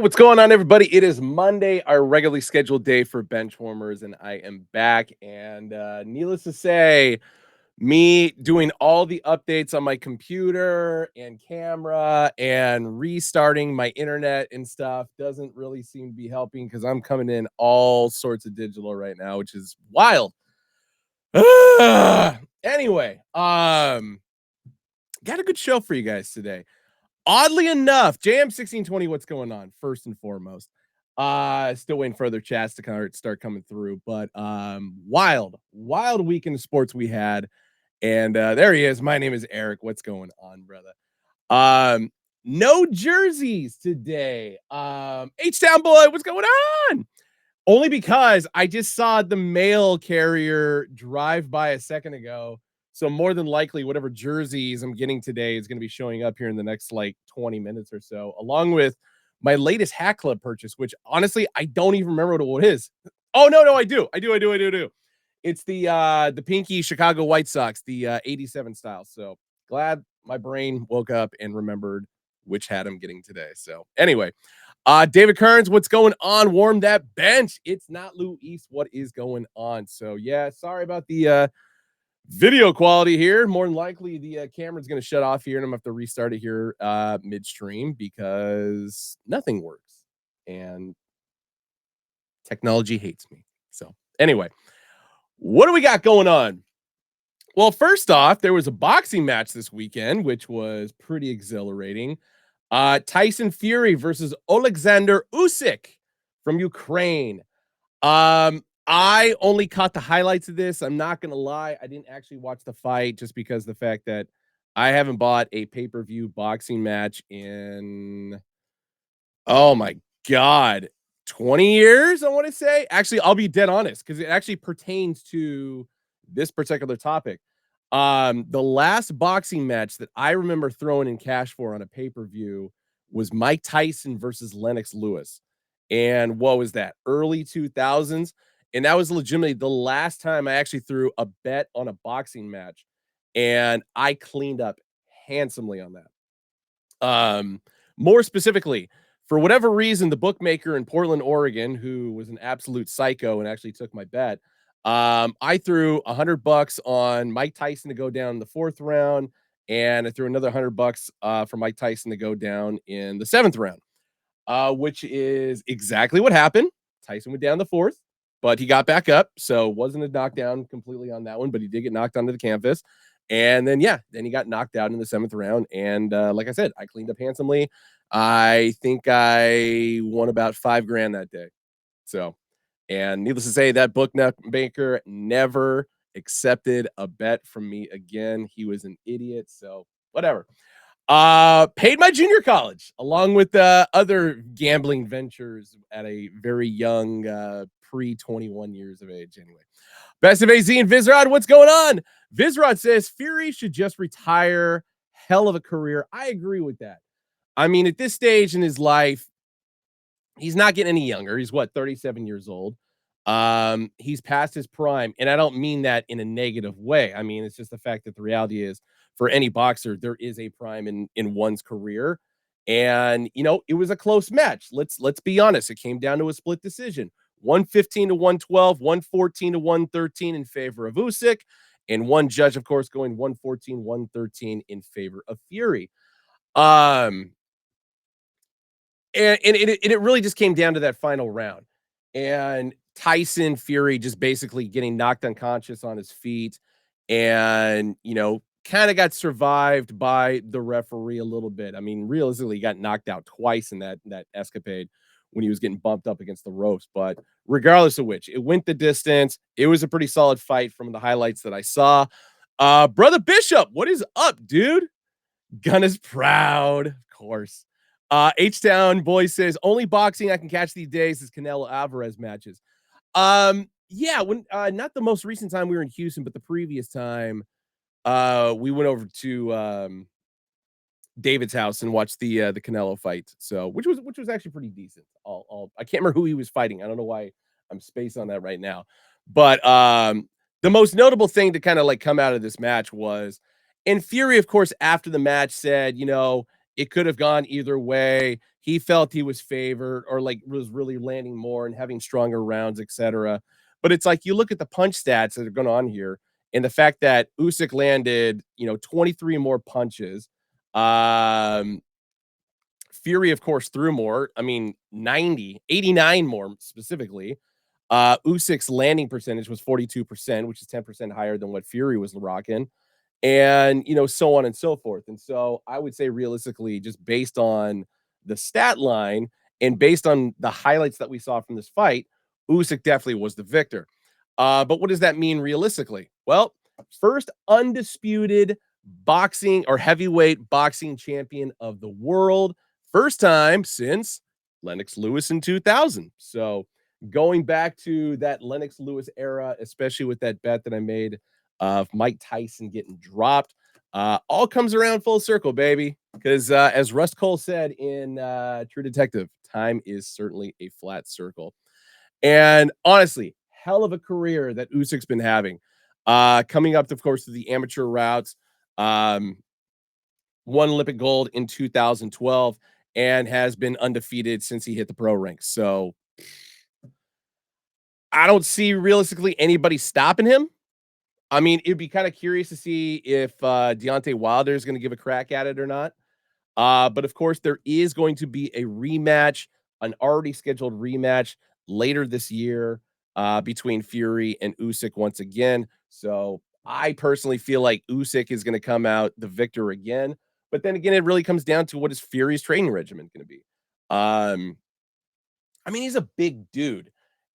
What's going on, everybody? It is Monday, our regularly scheduled day for Benchwarmers, and I am back. And needless to say, me doing all the updates on my computer and camera and restarting my internet and stuff doesn't really seem to be helping because I'm coming in all sorts of digital right now, which is wild. Anyway, got a good show for you guys today. Oddly enough, JM1620, what's going on? First and foremost. Still waiting for other chats to kind of start coming through, but wild week in the sports we had. And there he is. My name is Eric. What's going on, brother? No jerseys today. H-Town boy, what's going on? Only because I just saw the mail carrier drive by a second ago. So more than likely, whatever jerseys I'm getting today is going to be showing up here in the next like 20 minutes or so, along with my latest Hat Club purchase, which honestly, I don't even remember what it is. Oh, no, I do. It's the pinky Chicago White Sox, the 87 style. So glad my brain woke up and remembered which hat I'm getting today. So anyway, David Kearns, what's going on? Warm that bench. It's not Lou East. What is going on? So yeah, sorry about the video quality here. More than likely, the camera's going to shut off here, and I'm going to have to restart it here midstream because nothing works, and technology hates me. So anyway, what do we got going on? Well, first off, there was a boxing match this weekend, which was pretty exhilarating. Tyson Fury versus Alexander Usyk from Ukraine. I only caught the highlights of this. I'm not gonna lie, I didn't actually watch the fight just because the fact that I haven't bought a pay-per-view boxing match in oh my god, 20 years, I want to say. Actually, I'll be dead honest because it actually pertains to this particular topic. The last boxing match that I remember throwing in cash for on a pay-per-view was Mike Tyson versus Lennox Lewis. And what was that? Early 2000s. And that was legitimately the last time I actually threw a bet on a boxing match. And I cleaned up handsomely on that. More specifically, for whatever reason, the bookmaker in Portland, Oregon, who was an absolute psycho and actually took my bet, I threw $100 on Mike Tyson to go down in the 4th round, and I threw another $100 for Mike Tyson to go down in the 7th round, which is exactly what happened. Tyson went down the 4th, but he got back up, so wasn't a knockdown completely on that one, but he did get knocked onto the canvas. And then, then he got knocked out in the 7th round. And like I said, I cleaned up handsomely. I think I won about $5,000 that day. So, and needless to say, that bookmaker never accepted a bet from me again. He was an idiot. So, whatever. Paid my junior college along with other gambling ventures at a very young, pre 21 years of age. Anyway, best of AZ and Vizrod, what's going on? Vizrod says Fury should just retire. Hell of a career. I agree with that. I mean, at this stage in his life, he's not getting any younger. He's 37 years old. He's past his prime, and I don't mean that in a negative way. I mean, it's just the fact that the reality is for any boxer, there is a prime in one's career. And it was a close match. Let's be honest. It came down to a split decision. 115 to 112, 114 to 113 in favor of Usyk, and one judge, of course, going 114, 113 in favor of Fury. And it really just came down to that final round. And Tyson Fury just basically getting knocked unconscious on his feet and, kind of got survived by the referee a little bit. I mean, realistically, he got knocked out twice in that escapade when he was getting bumped up against the ropes. But regardless of which, it went the distance. It was a pretty solid fight from the highlights that I saw. Brother Bishop, what is up, dude? Gun is proud, of course. H-Town boy says, only boxing I can catch these days is Canelo Alvarez matches. Yeah, when not the most recent time we were in Houston, but the previous time we went over to David's house and watched the Canelo fight. So which was actually pretty decent. I can't remember who he was fighting. I don't know why I'm spaced on that right now. But the most notable thing to kind of like come out of this match was, and Fury, of course, after the match said, it could have gone either way. He felt he was favored or like was really landing more and having stronger rounds, etc. But it's like you look at the punch stats that are going on here, and the fact that Usyk landed, 23 more punches. Um, Fury, of course, threw more. I mean, 90, 89 more specifically. Usyk's landing percentage was 42%, which is 10% higher than what Fury was rocking, and so on and so forth. And so I would say realistically, just based on the stat line and based on the highlights that we saw from this fight, Usyk definitely was the victor. But what does that mean realistically? Well, first undisputed boxing or heavyweight boxing champion of the world, first time since Lennox Lewis in 2000. So going back to that Lennox Lewis era, especially with that bet that I made of Mike Tyson getting dropped. All comes around full circle, baby. Because as Russ Cole said in True Detective, time is certainly a flat circle. And honestly, hell of a career that Usyk's been having. Coming up, of course, to the amateur routes. Um, won Olympic gold in 2012 and has been undefeated since he hit the pro ranks. So I don't see realistically anybody stopping him. I mean, it'd be kind of curious to see if Deontay Wilder is going to give a crack at it or not. But of course, there is going to be a rematch, an already scheduled rematch later this year between Fury and Usyk once again. So I personally feel like Usyk is going to come out the victor again. But then again, it really comes down to what is Fury's training regimen going to be. Um, I mean, he's a big dude.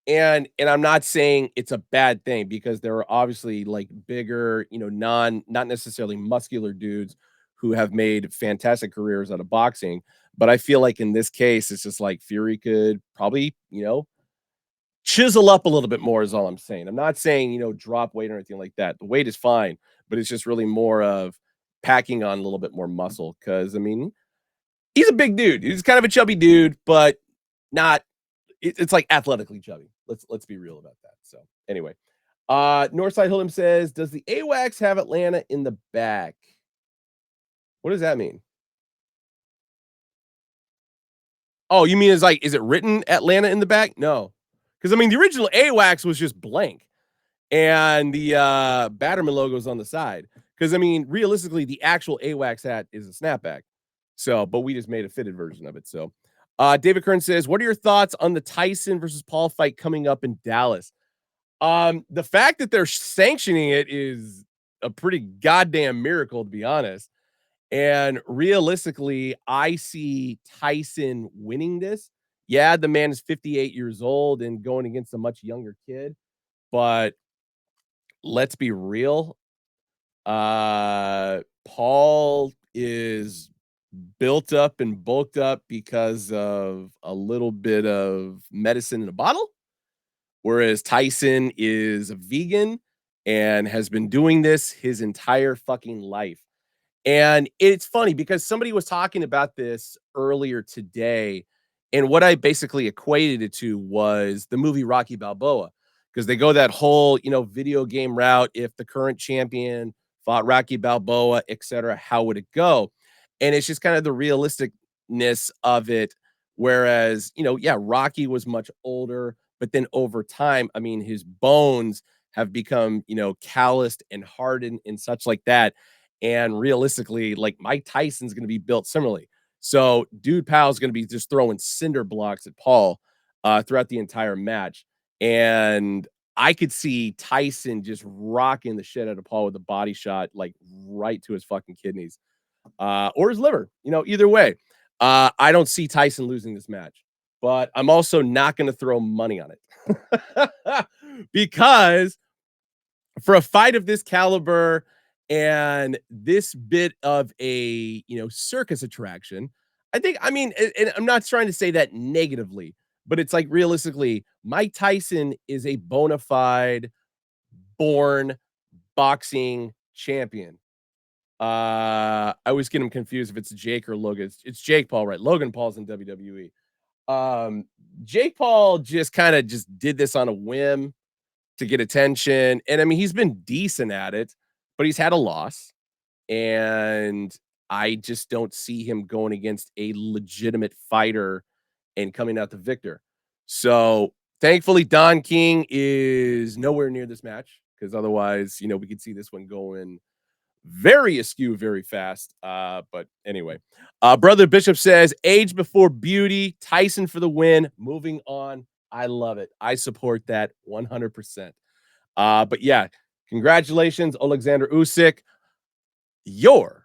And I'm not saying it's a bad thing because there are obviously like bigger, not necessarily muscular dudes who have made fantastic careers out of boxing. But I feel like in this case, it's just like Fury could probably, chisel up a little bit more, is all I'm saying. I'm not saying, drop weight or anything like that. The weight is fine, but it's just really more of packing on a little bit more muscle. Cause I mean, he's a big dude. He's kind of a chubby dude, but not it's like athletically chubby. Let's be real about that. So anyway, Northside Hoodlum says, "Does the AWACS have Atlanta in the back?" What does that mean? Oh, you mean is it written Atlanta in the back? No, because I mean the original AWACS was just blank, and the Batterman logo is on the side. Because I mean, realistically, the actual AWACS hat is a snapback. So, but we just made a fitted version of it. So, David Kern says, "What are your thoughts on the Tyson versus Paul fight coming up in Dallas?" The fact that they're sanctioning it is a pretty goddamn miracle, to be honest. And realistically, I see Tyson winning this. Yeah, the man is 58 years old and going against a much younger kid, but let's be real. Paul is built up and bulked up because of a little bit of medicine in a bottle. Whereas Tyson is a vegan and has been doing this his entire fucking life. And it's funny because somebody was talking about this earlier today. And what I basically equated it to was the movie Rocky Balboa, because they go that whole, video game route. If the current champion fought Rocky Balboa, etc., how would it go? And it's just kind of the realisticness of it. Whereas, yeah, Rocky was much older, but then over time, I mean, his bones have become, calloused and hardened and such like that. And realistically, like Mike Tyson's going to be built similarly. So, Dude Pal's going to be just throwing cinder blocks at Paul throughout the entire match. And I could see Tyson just rocking the shit out of Paul with a body shot, like right to his fucking kidneys or his liver, either way. I don't see Tyson losing this match, but I'm also not going to throw money on it because for a fight of this caliber and this bit of a circus attraction, I think and I'm not trying to say that negatively, but it's like realistically, Mike Tyson is a bona fide born boxing champion. I always get him confused if it's Jake or Logan. It's Jake Paul, right? Logan Paul's in WWE. Um, Jake Paul just kind of just did this on a whim to get attention. And I mean, he's been decent at it, but he's had a loss. And I just don't see him going against a legitimate fighter and coming out the victor. So thankfully, Don King is nowhere near this match because otherwise, we could see this one going very askew very fast. But anyway, Brother Bishop says, age before beauty, Tyson for the win. Moving on. I love it. I support that 100%. But yeah, congratulations, Alexander Usyk. Your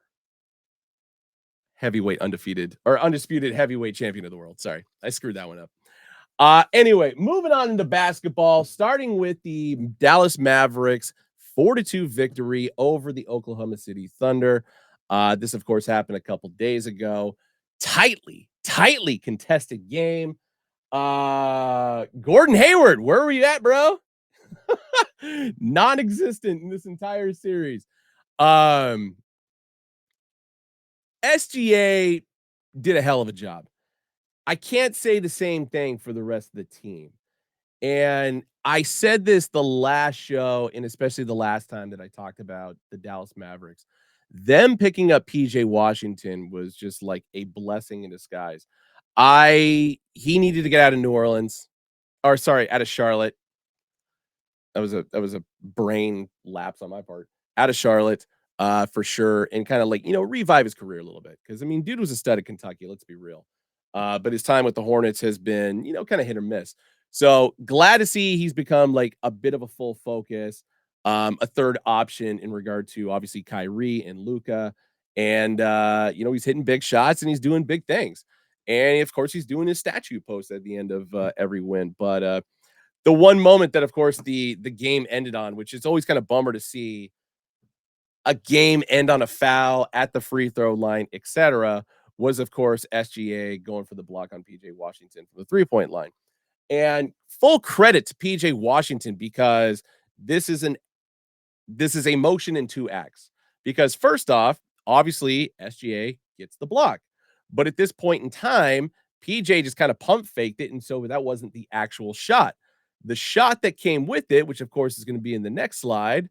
heavyweight undefeated or undisputed heavyweight champion of the world. Sorry, I screwed that one up. Anyway, moving on into basketball, starting with the Dallas Mavericks 4-2 victory over the Oklahoma City Thunder. This, of course, happened a couple days ago. Tightly contested game. Gordon Hayward, where were you at, bro? Non-existent in this entire series. SGA did a hell of a job. I can't say the same thing for the rest of the team. And I said this the last show, and especially the last time that I talked about the Dallas Mavericks. Them picking up PJ Washington was just like a blessing in disguise. He needed to get out of New Orleans, or sorry, out of Charlotte. That was a brain lapse on my part. Out of Charlotte, for sure, and kind of like revive his career a little bit because I mean, dude was a stud at Kentucky. Let's be real. But his time with the Hornets has been kind of hit or miss. So glad to see he's become like a bit of a full focus, a third option in regard to obviously Kyrie and Luca, and he's hitting big shots and he's doing big things, and of course he's doing his statue post at the end of every win. But the one moment that, of course, the game ended on, which is always kind of bummer to see a game end on a foul at the free throw line, etc., was, of course, SGA going for the block on PJ Washington from the 3-point line. And full credit to PJ Washington because this is a motion in two acts. Because first off, obviously SGA gets the block. But at this point in time, PJ just kind of pump faked it. And so that wasn't the actual shot. The shot that came with it, which of course is going to be in the next slide,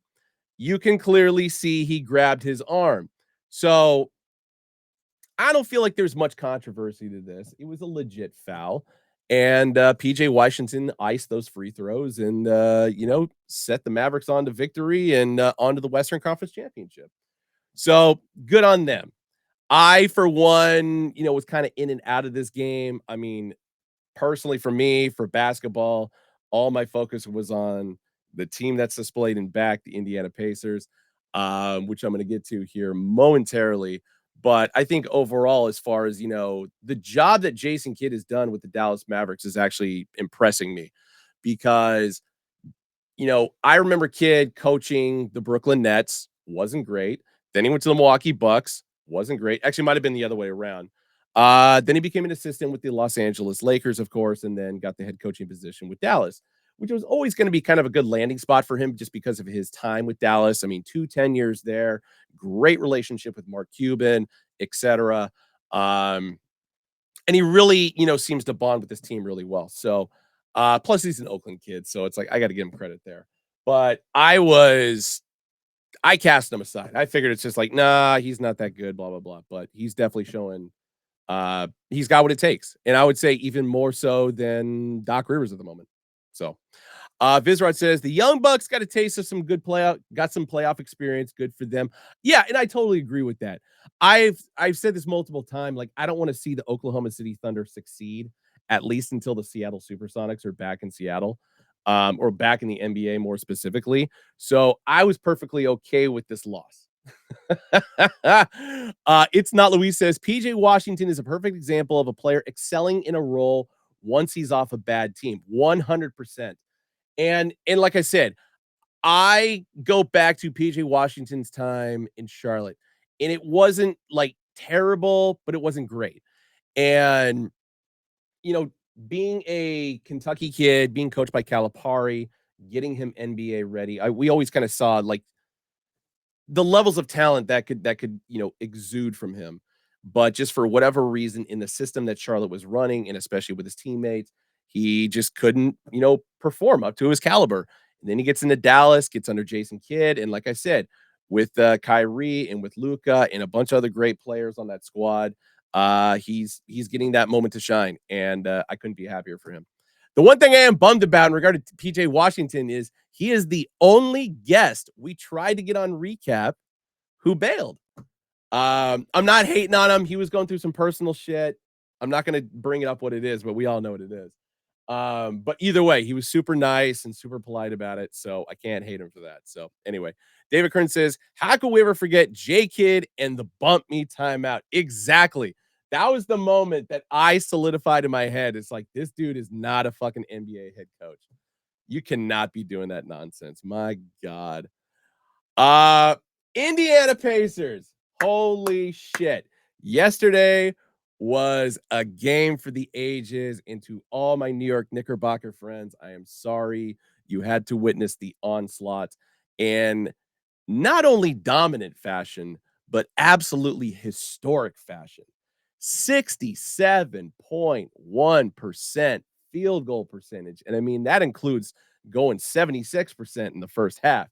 you can clearly see he grabbed his arm. So I don't feel like there's much controversy to this. It was a legit foul. And PJ Washington iced those free throws and, set the Mavericks on to victory and onto the Western Conference Championship. So good on them. I, for one, was kind of in and out of this game. I mean, personally, for me, for basketball, all my focus was on the team that's displayed in back, the Indiana Pacers, which I'm going to get to here momentarily. But I think overall, as far as the job that Jason Kidd has done with the Dallas Mavericks is actually impressing me because I remember Kidd coaching the Brooklyn Nets, wasn't great. Then he went to the Milwaukee Bucks, wasn't great. Actually, might have been the other way around. Then he became an assistant with the Los Angeles Lakers, of course, and then got the head coaching position with Dallas, which was always going to be kind of a good landing spot for him just because of his time with Dallas. I mean, 10 years there, great relationship with Mark Cuban, etc. And he really, seems to bond with this team really well. So, plus he's an Oakland kid, so it's like I got to give him credit there. But I cast him aside. I figured it's just like, nah, he's not that good, blah blah blah. But he's definitely showing he's got what it takes. And I would say even more so than Doc Rivers at the moment. So Vizrod says the Young Bucks got a taste of some good got some playoff experience. Good for them. Yeah, and I totally agree with that. I've said this multiple times. Like, I don't want to see the Oklahoma City Thunder succeed, at least until the Seattle Supersonics are back in Seattle, or back in the NBA more specifically. So I was perfectly okay with this loss. It's not Luis says PJ Washington is a perfect example of a player excelling in a role once he's off a bad team. 100%. And like I said, I go back to PJ Washington's time in Charlotte, and it wasn't like terrible, but it wasn't great. And being a Kentucky kid, being coached by Calipari, getting him NBA ready, we always kind of saw like the levels of talent that could exude from him. But just for whatever reason in the system that Charlotte was running, and especially with his teammates, he just couldn't perform up to his caliber. And then he gets into Dallas, gets under Jason Kidd, and like I said, with Kyrie and with Luka and a bunch of other great players on that squad. He's getting that moment to shine, and I couldn't be happier for him. The one thing I am bummed about in regard to PJ Washington is he is the only guest we tried to get on recap who bailed. I'm not hating on him. He was going through some personal shit. I'm not going to bring it up what it is, but we all know what it is. But either way, he was super nice and super polite about it. So I can't hate him for that. So anyway, David Kern says, how could we ever forget J Kid and the bump me timeout? Exactly. That was the moment that I solidified in my head. It's like, this dude is not a fucking NBA head coach. You cannot be doing that nonsense. My God. Uh, Indiana Pacers. Holy shit. Yesterday was a game for the ages. And to all my New York Knickerbocker friends, I am sorry you had to witness the onslaught in not only dominant fashion, but absolutely historic fashion. 67.1% field goal percentage. And I mean, that includes going 76% in the first half.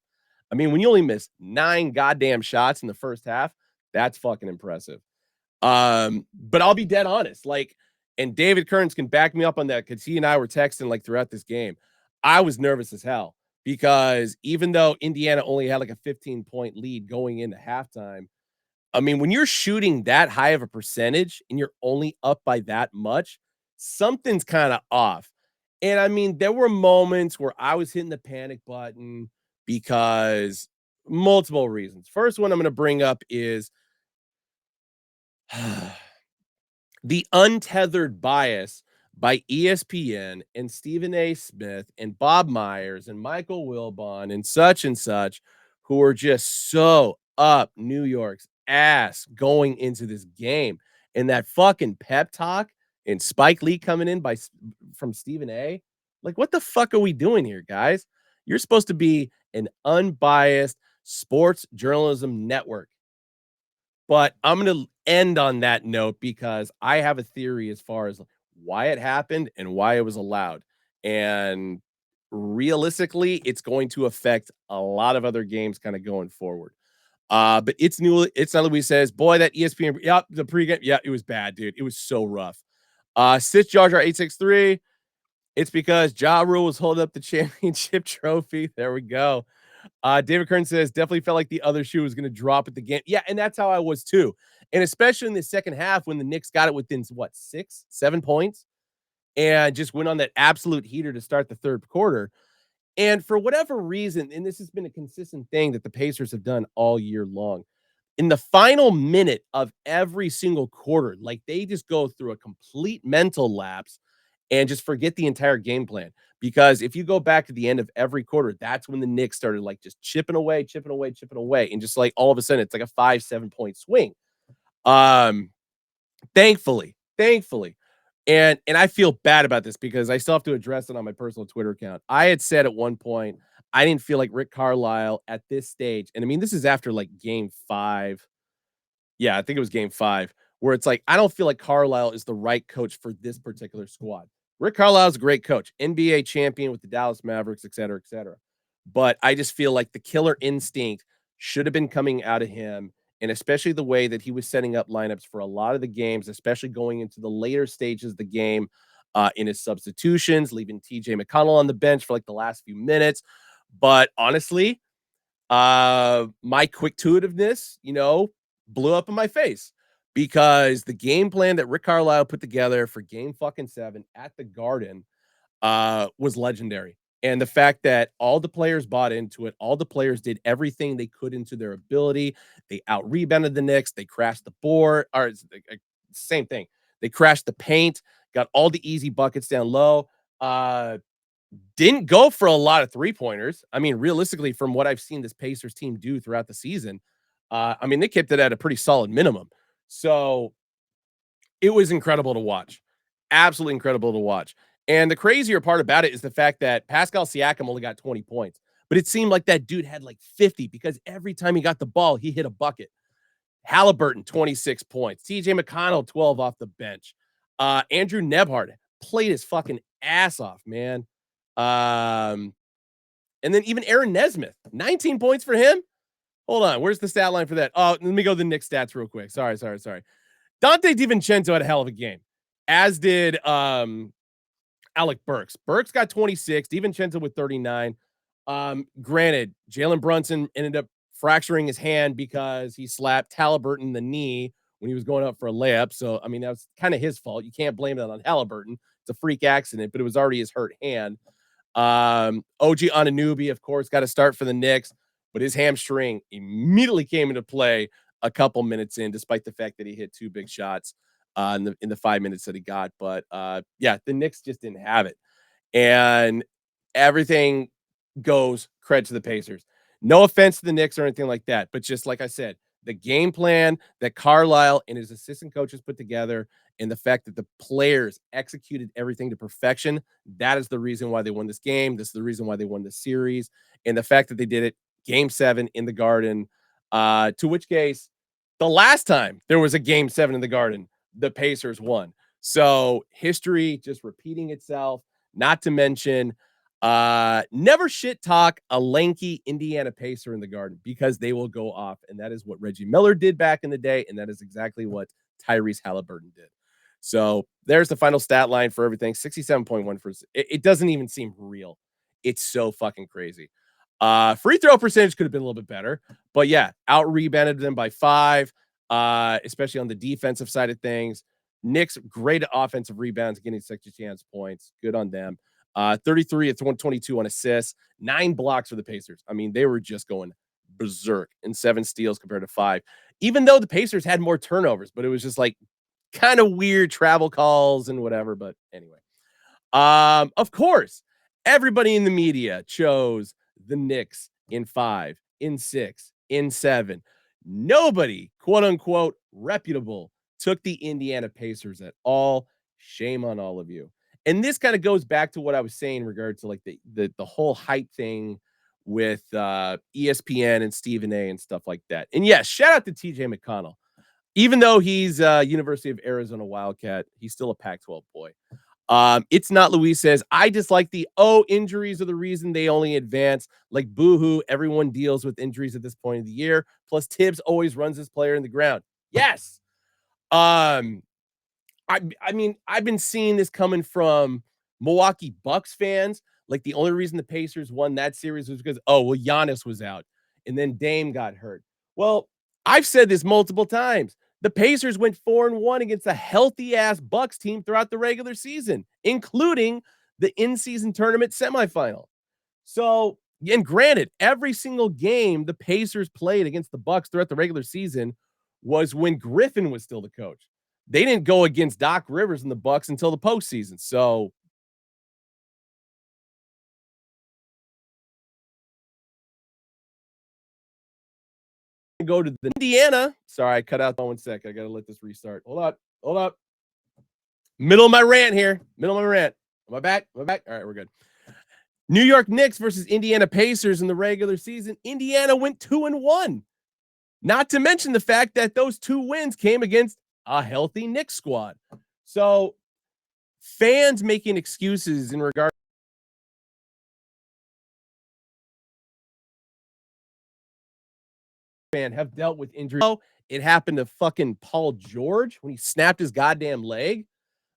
I mean, when you only miss 9 goddamn shots in the first half, that's fucking impressive. But I'll be dead honest. Like, and David Kearns can back me up on that because he and I were texting like throughout this game. I was nervous as hell because even though Indiana only had like a 15-point lead going into halftime, I mean, when you're shooting that high of a percentage and you're only up by that much, something's kind of off. And I mean, there were moments where I was hitting the panic button because multiple reasons. First one I'm going to bring up is the untethered bias by ESPN and Stephen A. Smith and Bob Myers and Michael Wilbon and such, who are just so up New York's ass going into this game. And that fucking pep talk and Spike Lee coming in from Stephen A. Like, what the fuck are we doing here, guys? You're supposed to be an unbiased sports journalism network. But I'm going to end on that note because I have a theory as far as why it happened and why it was allowed. And realistically, it's going to affect a lot of other games kind of going forward. But it's new. It's not Louis says, boy, that ESPN, yeah, the pregame, yeah, it was bad, dude. It was so rough. Stitch Jar Jar 863. It's because Ja Rule was holding up the championship trophy. There we go. David Kern says, definitely felt like the other shoe was going to drop at the game. Yeah, and that's how I was too. And especially in the second half when the Knicks got it within, what, 6, 7 points and just went on that absolute heater to start the third quarter. And for whatever reason, and this has been a consistent thing that the Pacers have done all year long, in the final minute of every single quarter, like they just go through a complete mental lapse and just forget the entire game plan. Because if you go back to the end of every quarter, that's when the Knicks started like just chipping away, chipping away, chipping away. And just like all of a sudden, it's like a 5-7 point swing. Um, thankfully. And I feel bad about this because I still have to address it on my personal Twitter account. I had said at one point, I didn't feel like Rick Carlisle at this stage. And I mean, this is after like game 5. Yeah, I think it was game 5, where it's like, I don't feel like Carlisle is the right coach for this particular squad. Rick Carlisle is a great coach, NBA champion with the Dallas Mavericks, et cetera, et cetera. But I just feel like the killer instinct should have been coming out of him, and especially the way that he was setting up lineups for a lot of the games, especially going into the later stages of the game in his substitutions, leaving TJ McConnell on the bench for like the last few minutes. But honestly, my quick intuitiveness, blew up in my face because the game plan that Rick Carlisle put together for game fucking 7 at the Garden was legendary. And the fact that all the players bought into it, all the players did everything they could into their ability. They out rebounded the Knicks. They crashed the board, or it's the same thing. They crashed the paint, got all the easy buckets down low. Didn't go for a lot of 3-pointers. I mean, realistically, from what I've seen this Pacers team do throughout the season, I mean, they kept it at a pretty solid minimum. So it was incredible to watch. Absolutely incredible to watch. And the crazier part about it is the fact that Pascal Siakam only got 20 points, but it seemed like that dude had like 50 because every time he got the ball, he hit a bucket. Halliburton, 26 points. TJ McConnell, 12 off the bench. Andrew Nebhard played his fucking ass off, man. And then even Aaron Nesmith, 19 points for him. Hold on. Where's the stat line for that? Oh, let me go to the Knicks stats real quick. Sorry. Dante DiVincenzo had a hell of a game, as did Alec Burks. Burks got 26, DiVincenzo with 39. Granted, Jalen Brunson ended up fracturing his hand because he slapped Halliburton in the knee when he was going up for a layup. So, I mean, that was kind of his fault. You can't blame that on Halliburton. It's a freak accident, but it was already his hurt hand. OG Anunoby, of course, got to start for the Knicks, but his hamstring immediately came into play a couple minutes in, despite the fact that he hit 2 big shots in the 5 minutes that he got. But yeah, the Knicks just didn't have it, and everything goes credit to the Pacers. No offense to the Knicks or anything like that, but just like I said, the game plan that Carlisle and his assistant coaches put together and the fact that the players executed everything to perfection, that is the reason why they won this game. This is the reason why they won the series. And the fact that they did it game 7 in the Garden, to which case the last time there was a game 7 in the Garden, the Pacers won. So history just repeating itself, not to mention never shit talk a lanky Indiana Pacer in the Garden, because they will go off. And that is what Reggie Miller did back in the day. And that is exactly what Tyrese Halliburton did. So there's the final stat line for everything. 67.1 for it doesn't even seem real. It's so fucking crazy. Free throw percentage could have been a little bit better, but yeah, out rebounded them by 5, especially on the defensive side of things. Knicks, great offensive rebounds, getting 60 chance points. Good on them. 33 at 122 on assists, 9 blocks for the Pacers. I mean, they were just going berserk, and 7 steals compared to 5. Even though the Pacers had more turnovers, but it was just like kind of weird travel calls and whatever. But anyway, of course, everybody in the media chose the Knicks in 5, in 6, in 7. Nobody, quote unquote, reputable took the Indiana Pacers at all. Shame on all of you. And this kind of goes back to what I was saying in regard to like the whole hype thing with ESPN and Stephen A and stuff like that. And yes, shout out to TJ McConnell. Even though he's University of Arizona Wildcat, he's still a Pac-12 boy. It's not Luis says, I dislike the injuries are the reason they only advance. Like boohoo, everyone deals with injuries at this point of the year. Plus, Tibbs always runs his player in the ground. Yes. I mean, I've been seeing this coming from Milwaukee Bucks fans. Like the only reason the Pacers won that series was because, oh, well, Giannis was out and then Dame got hurt. Well, I've said this multiple times. The Pacers went 4-1 against a healthy ass Bucks team throughout the regular season, including the in-season tournament semifinal. So, and granted, every single game the Pacers played against the Bucks throughout the regular season was when Griffin was still the coach. They didn't go against Doc Rivers and the Bucks until the postseason. So go to the Indiana. Sorry, I cut out 1 sec. I gotta let this restart. Hold up. Middle of my rant here. Middle of my rant. Am I back? All right, we're good. New York Knicks versus Indiana Pacers in the regular season. Indiana went 2-1. Not to mention the fact that those 2 wins came against a healthy Knicks squad. So fans making excuses in regard fan have dealt with injuries. It happened to fucking Paul George when he snapped his goddamn leg.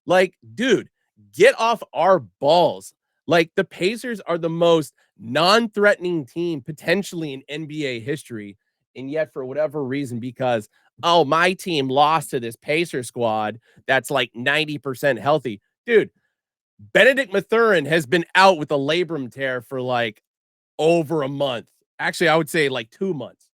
Like, dude, get off our balls. Like, the Pacers are the most non-threatening team potentially in NBA history. And yet, for whatever reason, because, oh, my team lost to this Pacer squad that's like 90% healthy. Dude, Benedict Mathurin has been out with a labrum tear for like over a month. Actually, I would say like 2 months.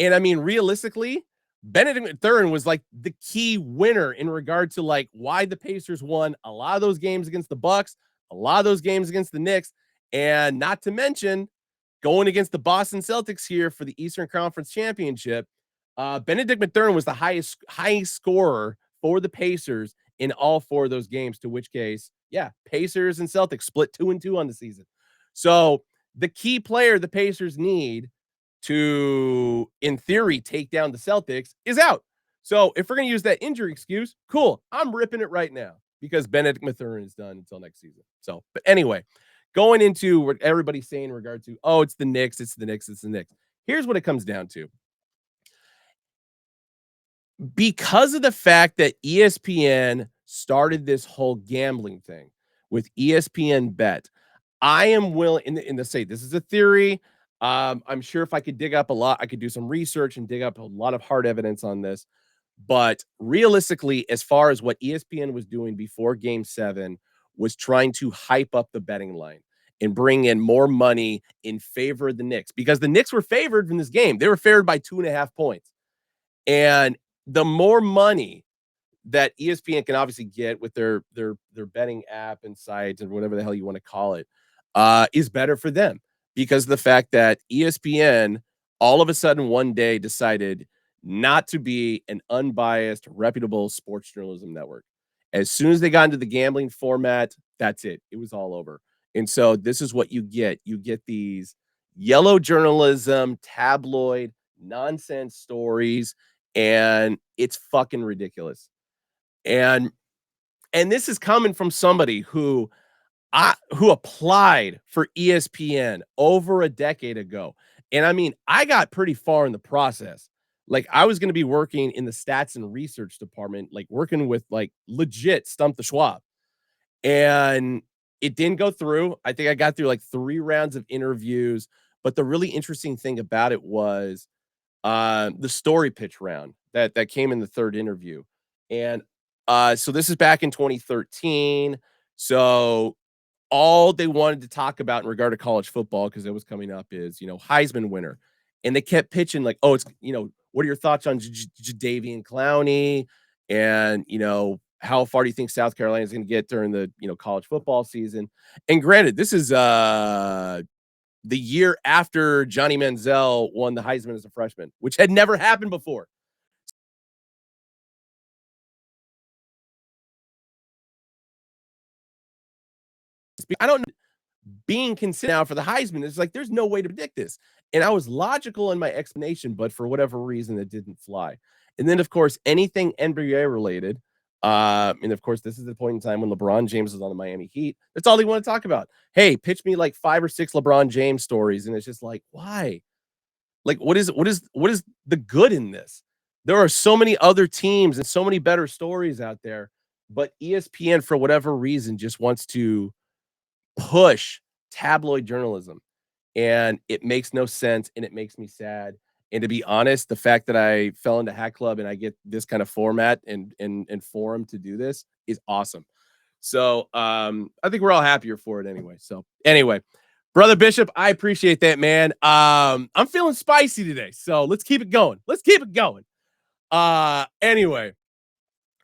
And I mean, realistically, Benedict Mathurin was like the key winner in regard to like why the Pacers won a lot of those games against the Bucks, a lot of those games against the Knicks, and not to mention going against the Boston Celtics here for the Eastern Conference Championship. Benedict Mathurin was the highest scorer for the Pacers in all 4 of those games, to which case, yeah, Pacers and Celtics split 2-2 on the season. So the key player the Pacers need to, in theory, take down the Celtics is out. So if we're going to use that injury excuse, cool. I'm ripping it right now because Benedict Mathurin is done until next season. So, but anyway, going into what everybody's saying in regard to, oh, it's the Knicks. Here's what it comes down to. Because of the fact that ESPN started this whole gambling thing with ESPN Bet, I am willing and to say this is a theory. I'm sure if I could dig up a lot, I could do some research and dig up a lot of hard evidence on this. But realistically, as far as what ESPN was doing before game 7 was trying to hype up the betting line and bring in more money in favor of the Knicks because the Knicks were favored in this game. They were favored by 2.5 points. And the more money that ESPN can obviously get with their betting app and sites and whatever the hell you want to call it, is better for them because of the fact that ESPN all of a sudden one day decided not to be an unbiased, reputable sports journalism network. As soon as they got into the gambling format, that's it. It was all over. And so this is what you get. You get these yellow journalism, tabloid, nonsense stories, and it's fucking ridiculous. And this is coming from somebody who applied for ESPN over a decade ago. And I mean, I got pretty far in the process. Like I was going to be working in the stats and research department, like working with like legit Stump the Schwab. And it didn't go through. I think I got through like 3 rounds of interviews, but the really interesting thing about it was the story pitch round that came in the 3rd interview. And so this is back in 2013. So all they wanted to talk about in regard to college football, because it was coming up, is, Heisman winner. And they kept pitching like, oh, what are your thoughts on Jadeveon Clowney? And, how far do you think South Carolina is going to get during the, college football season? And granted, this is the year after Johnny Manziel won the Heisman as a freshman, which had never happened before. I don't being considered now for the Heisman. It's like there's no way to predict this. And I was logical in my explanation, but for whatever reason, it didn't fly. And then, of course, anything NBA related. And of course, this is the point in time when LeBron James was on the Miami Heat. That's all they want to talk about. Hey, pitch me like 5 or 6 LeBron James stories. And it's just like, why? Like, what is the good in this? There are so many other teams and so many better stories out there, but ESPN, for whatever reason, just wants to push tabloid journalism, and it makes no sense, and it makes me sad. And to be honest, the fact that I fell into Hack Club and I get this kind of format and forum to do this is awesome. So I think we're all happier for it anyway. So anyway, brother Bishop, I appreciate that, man. I'm feeling spicy today, so let's keep it going. Let's keep it going. Anyway,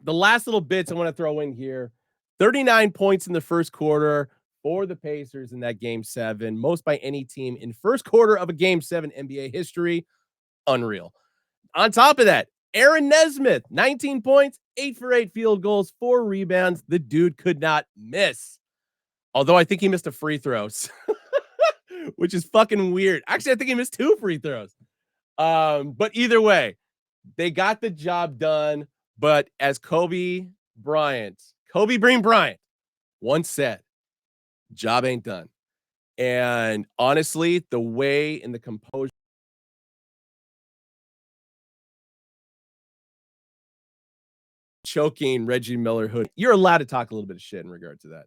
the last little bits I want to throw in here: 39 points in the first quarter for the Pacers in that game 7, most by any team in first quarter of a game 7 NBA history. Unreal. On top of that, Aaron Nesmith, 19 points, 8 for 8 field goals, 4 rebounds. The dude could not miss. Although I think he missed a free throw, which is fucking weird. Actually, I think he missed 2 free throws. But either way, they got the job done. But as Kobe Bean Bryant once said, job ain't done. And honestly, the way and the composure choking Reggie Miller Hood, you're allowed to talk a little bit of shit in regard to that.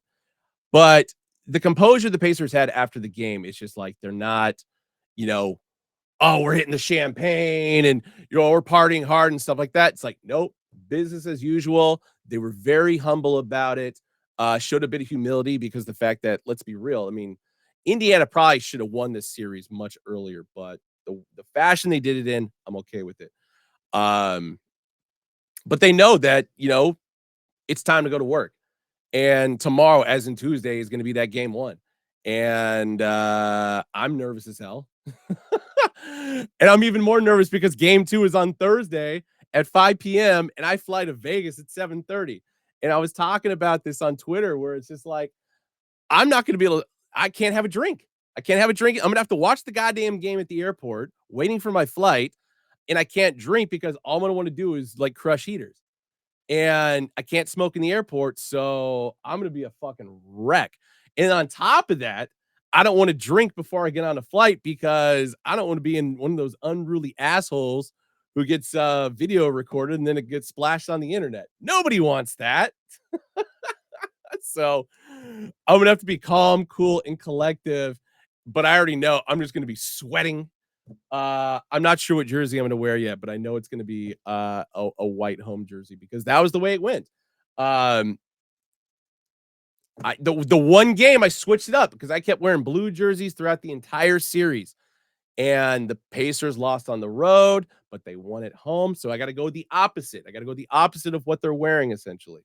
But the composure the Pacers had after the game, it's just like they're not, you know, oh, we're hitting the champagne and we're partying hard and stuff like that. It's like, nope, business as usual. They were very humble about it. Showed a bit of humility because the fact that, let's be real, I mean, Indiana probably should have won this series much earlier, but the fashion they did it in, I'm okay with it. But they know that, it's time to go to work. And tomorrow, as in Tuesday, is going to be that game 1. And I'm nervous as hell. And I'm even more nervous because game 2 is on Thursday at 5 p.m. and I fly to Vegas at 7:30. And I was talking about this on Twitter where it's just like, I'm not going to be able to, I can't have a drink. I can't have a drink. I'm going to have to watch the goddamn game at the airport, waiting for my flight. And I can't drink because all I'm going to want to do is like crush heaters. And I can't smoke in the airport. So I'm going to be a fucking wreck. And on top of that, I don't want to drink before I get on a flight because I don't want to be in one of those unruly assholes who gets video recorded and then it gets splashed on the internet. Nobody wants that. So I'm gonna have to be calm, cool, and collective. But I already know I'm just gonna be sweating. I'm not sure what jersey I'm gonna wear yet, but I know it's gonna be a white home jersey because that was the way it went. Um, the one game I switched it up because I kept wearing blue jerseys throughout the entire series. And the Pacers lost on the road, but they won at home. So I got to go the opposite. I got to go the opposite of what they're wearing, essentially.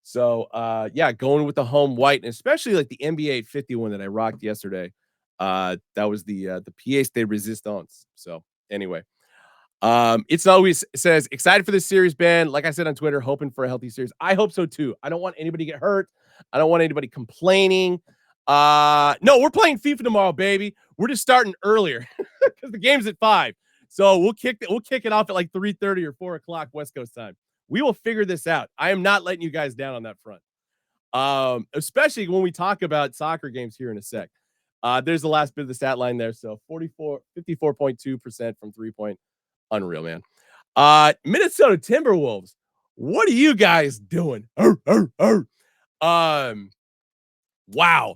So, yeah, going with the home white, and especially like the NBA 51 that I rocked yesterday. That was the pièce de resistance. So, anyway, it's always says excited for this series, Ben. Like I said on Twitter, hoping for a healthy series. I hope so too. I don't want anybody to get hurt. I don't want anybody complaining. No, we're playing FIFA tomorrow, baby. We're just starting earlier because the game's at 5. So we'll kick it off at like 3:30 or 4 o'clock West Coast time. We will figure this out. I am not letting you guys down on that front. Especially when we talk about soccer games here in a sec. There's the last bit of the stat line there. So 54.2% from 3-point. Unreal, man. Minnesota Timberwolves. What are you guys doing? Arr, arr, arr. Wow.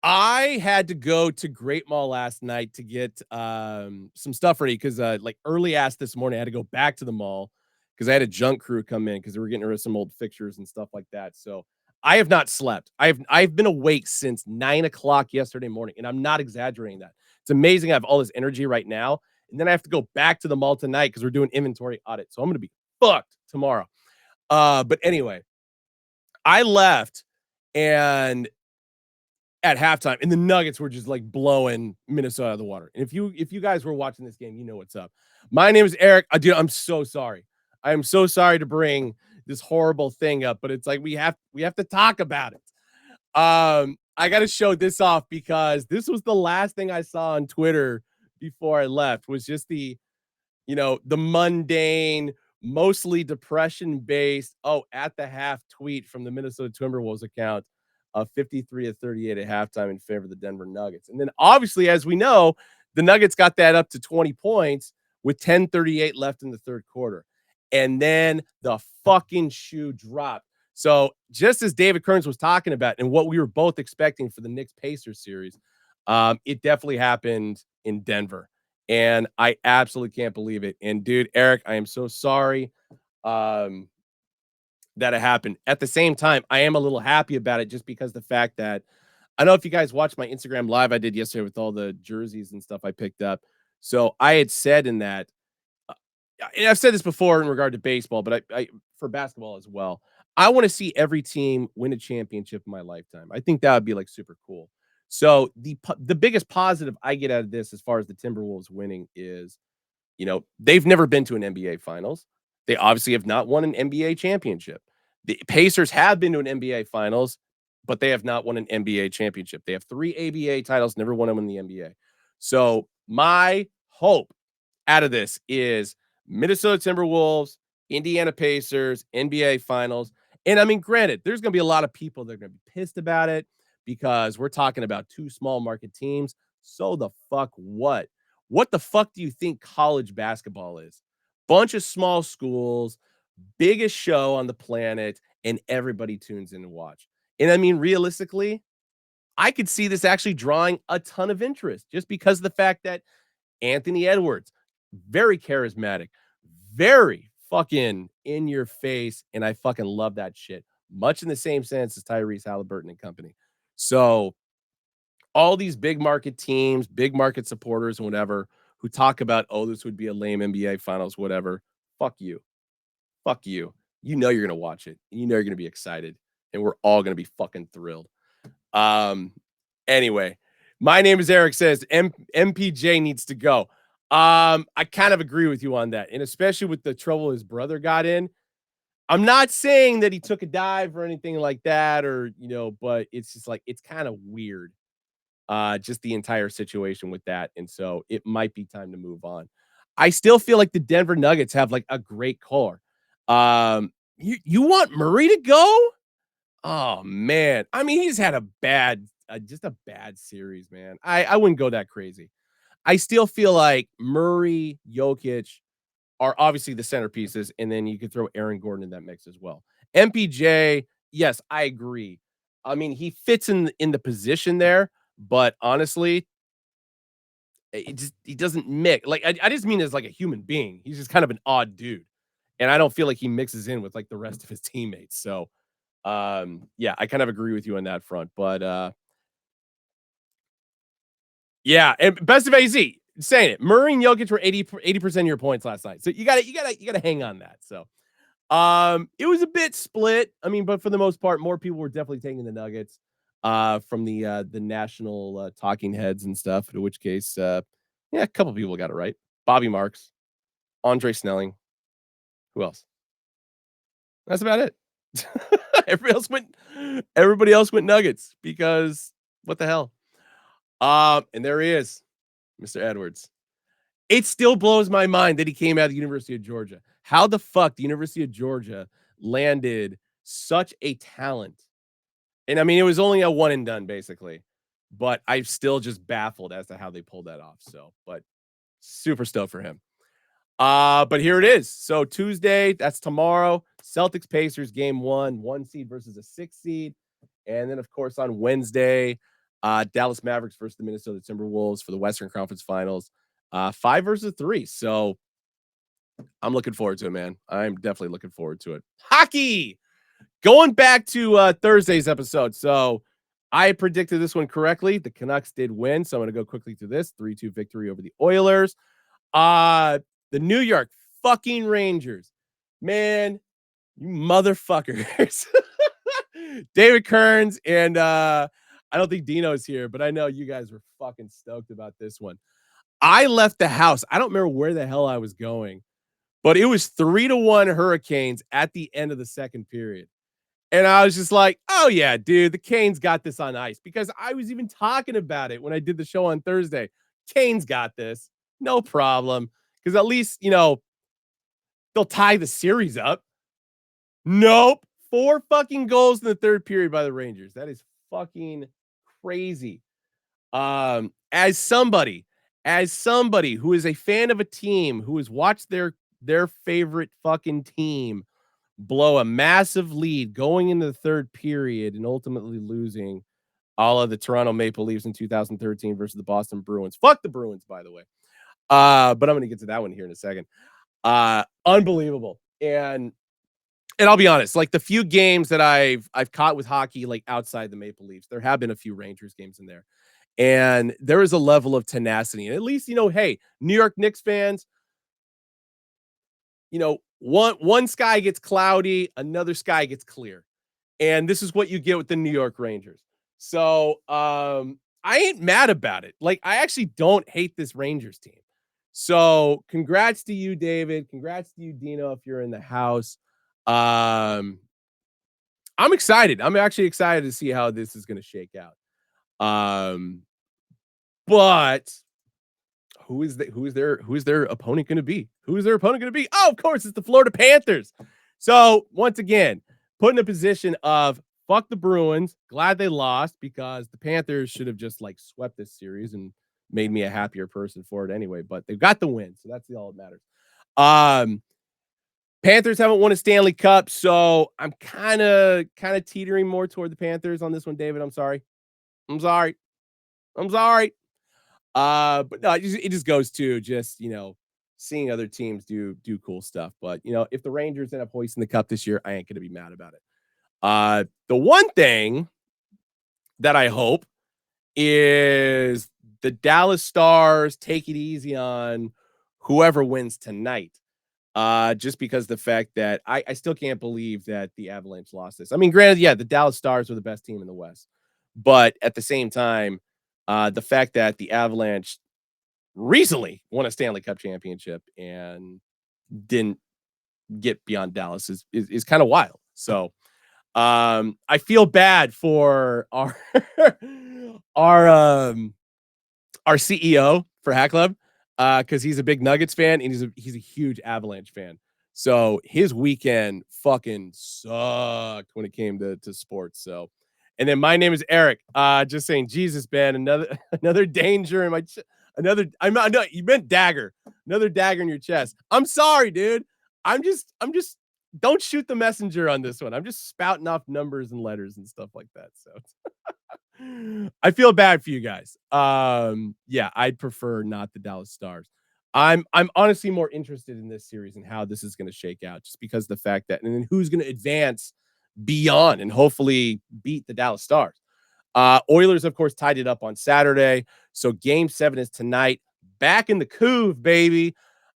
I had to go to Great Mall last night to get some stuff ready because like early ass this morning, I had to go back to the mall because I had a junk crew come in because they were getting rid of some old fixtures and stuff like that. So I have not slept. I've been awake since 9 o'clock yesterday morning, and I'm not exaggerating that. It's amazing I have all this energy right now. And then I have to go back to the mall tonight because we're doing inventory audit. So I'm gonna be fucked tomorrow. But anyway, I left and at halftime, and the Nuggets were just like blowing Minnesota out of the water. And if you guys were watching this game, you know what's up. My name is Eric. I'm so sorry. I am so sorry to bring this horrible thing up, but it's like we have to talk about it. I got to show this off because this was the last thing I saw on Twitter before I left was just the mundane, mostly depression based, at the half tweet from the Minnesota Timberwolves account of 53-38 at halftime in favor of the Denver Nuggets. And then obviously, as we know, the Nuggets got that up to 20 points with 10:38 left in the third quarter. And then the fucking shoe dropped. So just as David Kearns was talking about and what we were both expecting for the Knicks Pacers series, it definitely happened in Denver. And I absolutely can't believe it. And dude, Eric, I am so sorry that it happened. At the same time, I am a little happy about it just because the fact that I don't know if you guys watched my Instagram live I did yesterday with all the jerseys and stuff I picked up. So I had said in that, and I've said this before in regard to baseball, but I for basketball as well. I want to see every team win a championship in my lifetime. I think that would be like super cool. So the biggest positive I get out of this, as far as the Timberwolves winning, is they've never been to an NBA Finals. They obviously have not won an NBA championship. The Pacers have been to an NBA Finals, but they have not won an NBA championship. They have 3 ABA titles, never won them in the NBA. So my hope out of this is Minnesota Timberwolves, Indiana Pacers, NBA Finals. And I mean, granted, there's going to be a lot of people that are going to be pissed about it because we're talking about 2 small market teams. So the fuck what? What the fuck do you think college basketball is? Bunch of small schools, biggest show on the planet, and everybody tunes in to watch. And I mean, realistically, I could see this actually drawing a ton of interest just because of the fact that Anthony Edwards, very charismatic, very fucking in your face, and I fucking love that shit. Much in the same sense as Tyrese Halliburton and company. So all these big market teams, big market supporters, and whatever, who talk about, this would be a lame NBA Finals, whatever. Fuck you. Fuck you. You know you're gonna watch it. You know you're gonna be excited, and we're all gonna be fucking thrilled. Um. Anyway, my name is Eric. Says MPJ needs to go. I kind of agree with you on that, and especially with the trouble his brother got in. I'm not saying that he took a dive or anything like that, but it's just like it's kind of weird. Just the entire situation with that. And so it might be time to move on. I still feel like the Denver Nuggets have like a great core. You want Murray to go? Oh man. I mean, he's had a bad just a bad series, man. I wouldn't go that crazy. I still feel like Murray, Jokic are obviously the centerpieces, and then you could throw Aaron Gordon in that mix as well. MPJ, yes, I agree. I mean, he fits in the position there, but honestly, he doesn't mix. Like I just mean as like a human being. He's just kind of an odd dude, and I don't feel like he mixes in with like the rest of his teammates. So, yeah, I kind of agree with you on that front. But yeah, and best of AZ saying it. Murray and Jokic were 80% of your points last night. So you gotta hang on that. So it was a bit split. I mean, but for the most part, more people were definitely taking the Nuggets from the national talking heads and stuff. In which case, yeah, a couple people got it right. Bobby Marks, Andre Snelling. Who else? That's about it. everybody else went. Everybody else went Nuggets because what the hell? And there he is, Mr. Edwards. It still blows my mind that he came out of the University of Georgia. How the fuck the University of Georgia landed such a talent? And I mean, it was only a one and done basically, but I'm still just baffled as to how they pulled that off. So, but super stoked for him. But here it is. So Tuesday, that's tomorrow. Celtics Pacers game one seed versus a 6 seed. And then, of course, on Wednesday, Dallas Mavericks versus the Minnesota Timberwolves for the Western Conference Finals. 5 versus 3. So I'm looking forward to it, man. I'm definitely looking forward to it. Hockey! Going back to Thursday's episode. So I predicted this one correctly. The Canucks did win. So I'm going to go quickly through this 3-2 victory over the Oilers. The New York fucking Rangers. Man, you motherfuckers. David Kearns and I don't think Dino's here, but I know you guys were fucking stoked about this one. I left the house. I don't remember where the hell I was going, but it was 3-1 Hurricanes at the end of the second period. And I was just like, oh, yeah, dude, the Canes got this on ice because I was even talking about it when I did the show on Thursday. Canes got this. No problem. Because at least, they'll tie the series up. Nope. 4 fucking goals in the third period by the Rangers. That is fucking crazy. As somebody who is a fan of a team who has watched their favorite fucking team blow a massive lead going into the third period and ultimately losing all of the Toronto Maple Leafs in 2013 versus the Boston Bruins. Fuck the Bruins, by the way. But I'm going to get to that one here in a second. Unbelievable. And I'll be honest, like the few games that I've caught with hockey, like outside the Maple Leafs, there have been a few Rangers games in there. And there is a level of tenacity. And at least, hey, New York Knicks fans, one sky gets cloudy, another sky gets clear. And this is what you get with the New York Rangers. So I ain't mad about it. Like, I actually don't hate this Rangers team. So congrats to you, David. Congrats to you, Dino, if you're in the house. I'm excited. I'm actually excited to see how this is going to shake out. But who is their opponent going to be? Who is their opponent going to be? Oh, of course, it's the Florida Panthers. So once again, put in a position of fuck the Bruins. Glad they lost because the Panthers should have just like swept this series and made me a happier person for it anyway. But they've got the win, so that's all that matters. Panthers haven't won a Stanley Cup, so I'm kind of teetering more toward the Panthers on this one, David. I'm sorry. But no, it just goes to just, seeing other teams do cool stuff. But, if the Rangers end up hoisting the cup this year, I ain't going to be mad about it. The one thing that I hope is the Dallas Stars take it easy on whoever wins tonight. Just because the fact that I still can't believe that the Avalanche lost this. I mean, granted, yeah, the Dallas Stars were the best team in the West, but at the same time, the fact that the Avalanche recently won a Stanley Cup championship and didn't get beyond Dallas is kind of wild. So, I feel bad for our our our CEO for Hack Club because he's a big Nuggets fan and he's a huge Avalanche fan. So his weekend fucking sucked when it came to sports. So, And then my name is Eric. Just saying, Jesus, man, another danger in my no, you meant dagger. Another dagger in your chest. I'm sorry, dude. I'm just don't shoot the messenger on this one. I'm just spouting off numbers and letters and stuff like that. So I feel bad for you guys. Yeah, I'd prefer not the Dallas Stars. I'm honestly more interested in this series and how this is going to shake out, just because of the fact that and then who's going to advance beyond and hopefully beat the Dallas Stars. Oilers, of course, tied it up on Saturday. So game 7 is tonight. Back in the couve, baby.